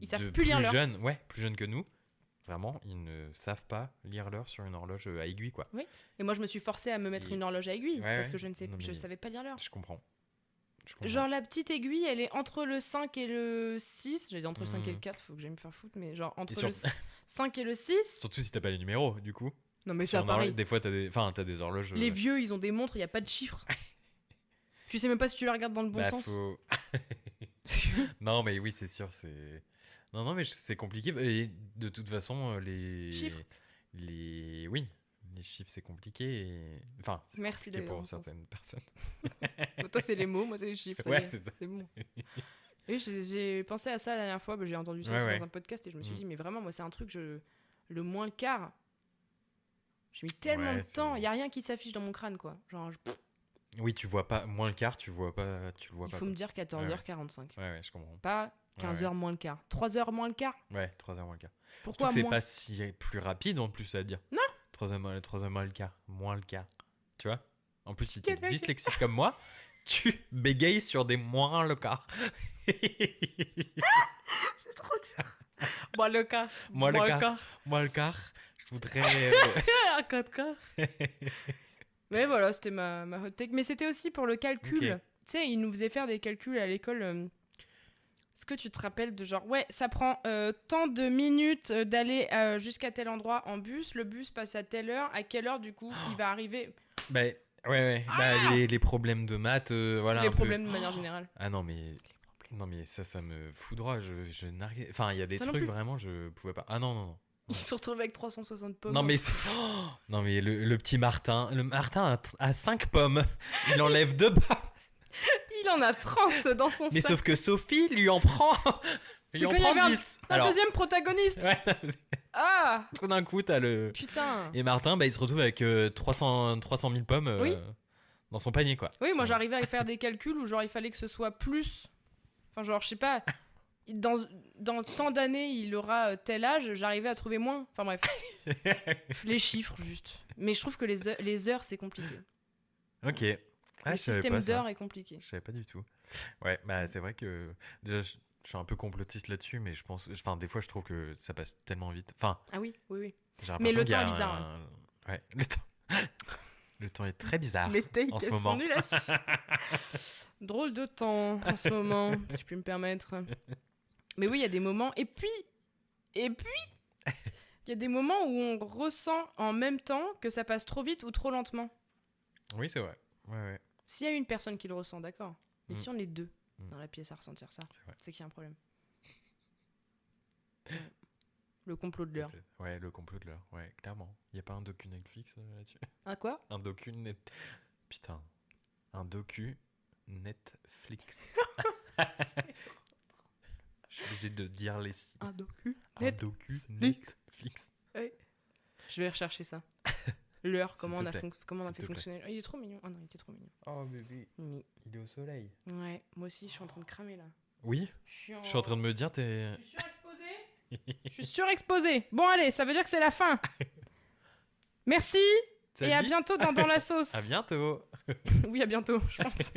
ils savent plus lire l'heure. Plus jeunes que nous, vraiment, ils ne savent pas lire l'heure sur une horloge à aiguille, quoi. Oui, et moi je me suis forcée à me mettre une horloge à aiguille parce que je savais pas lire l'heure. Je comprends. Genre la petite aiguille, elle est entre le 5 et le 6. J'ai dit entre le 5 et le 4, faut que j'aille me faire foutre, mais genre entre le 5 et le 6. Surtout si t'as pas les numéros, du coup. Non mais c'est pareil. Des fois t'as des horloges. Les vieux, ils ont des montres, il y a pas de chiffres. Tu sais même pas si tu la regardes dans le bon sens. Non mais oui, c'est sûr, c'est. Non mais c'est compliqué. Et de toute façon, les chiffres. Les chiffres, c'est compliqué. Enfin, c'est merci compliqué pour certaines personnes. Toi, c'est les mots, moi, c'est les chiffres. Ouais, c'est ça. C'est bon. Oui, j'ai pensé à ça la dernière fois. J'ai entendu ça dans un podcast et je me suis dit, mais vraiment, moi, c'est un truc, le moins le quart. J'ai mis tellement de temps. Il n'y a rien qui s'affiche dans mon crâne, quoi. Genre, oui, tu vois pas. Moins le quart, tu le vois pas. Il faut me dire 14h45. Ouais, je comprends. Pas 15h moins le quart. 3h moins le quart. Ouais, 3h moins le quart. Pourquoi c'est pas si plus rapide en plus à dire. Non. 3h moins le quart. Moins le quart. Tu vois? En plus, si t'es dyslexique comme moi, tu bégayes sur des moins le quart. C'est trop dur. Moins le quart. Moins le quart. Je voudrais. Un 4 quarts. Mais voilà, c'était ma hot take. Mais c'était aussi pour le calcul. Okay. Tu sais, ils nous faisaient faire des calculs à l'école. Est-ce que tu te rappelles de genre, ouais, ça prend tant de minutes d'aller jusqu'à tel endroit en bus. Le bus passe à telle heure. À quelle heure, du coup, il va arriver? Bah, ouais. Ah, les problèmes de maths, voilà. Les problèmes de manière générale. Ah non, mais. Non, mais ça me foudroie. Je n'arrive. Enfin, il y a des trucs vraiment, je pouvais pas. Ah non. Il se retrouve avec 360 pommes. Non mais non mais le petit Martin, a 5 pommes. Il enlève 2 pommes. Il en a 30 dans son sac. Mais sauf que Sophie lui en prend 10. Un deuxième protagoniste. Ouais, ah. Tout d'un coup t'as le. Putain. Et Martin, il se retrouve avec 300 000 pommes dans son panier, quoi. Oui, moi j'arrivais à faire des calculs où genre il fallait que ce soit plus. Enfin genre je sais pas. Dans tant d'années, il aura tel âge, j'arrivais à trouver moins. Enfin bref. Les chiffres, juste. Mais je trouve que les heures, c'est compliqué. Ok. Le système d'heures est compliqué. Je savais pas du tout. Ouais, c'est vrai que... Déjà, je suis un peu complotiste là-dessus, mais je pense... Enfin, des fois, je trouve que ça passe tellement vite. Enfin... Ah oui. Mais le temps est bizarre. Ouais, le temps est très bizarre Les takes, en ce moment. Sont nuls à chier. Drôle de temps en ce moment, si je puis me permettre. Mais oui, il y a des moments. Et puis, il y a des moments où on ressent en même temps que ça passe trop vite ou trop lentement. Oui, c'est vrai. Ouais. S'il y a une personne qui le ressent, d'accord. Mais si on est deux dans la pièce à ressentir ça, c'est qu'il y a un problème. Le complot de l'heure. Ouais, le complot de l'heure. Ouais, clairement. Il n'y a pas un docu Netflix là-dessus? Un quoi? Un docu Putain. Un docu Netflix. Je suis obligé de dire les signes. Un docu Netflix. Oui. Je vais rechercher ça. L'heure, comment on a fait fonctionner. Il est trop mignon. Oh non, il était trop mignon. Oh bébé. Oui. Il est au soleil. Ouais, moi aussi, je suis en train de cramer là. Oui. Je suis en train de me dire, Je suis surexposée. Je suis surexposée. Bon, allez, ça veut dire que c'est la fin. Merci. Salut. Et à bientôt dans la sauce. À bientôt. Oui, à bientôt, je pense.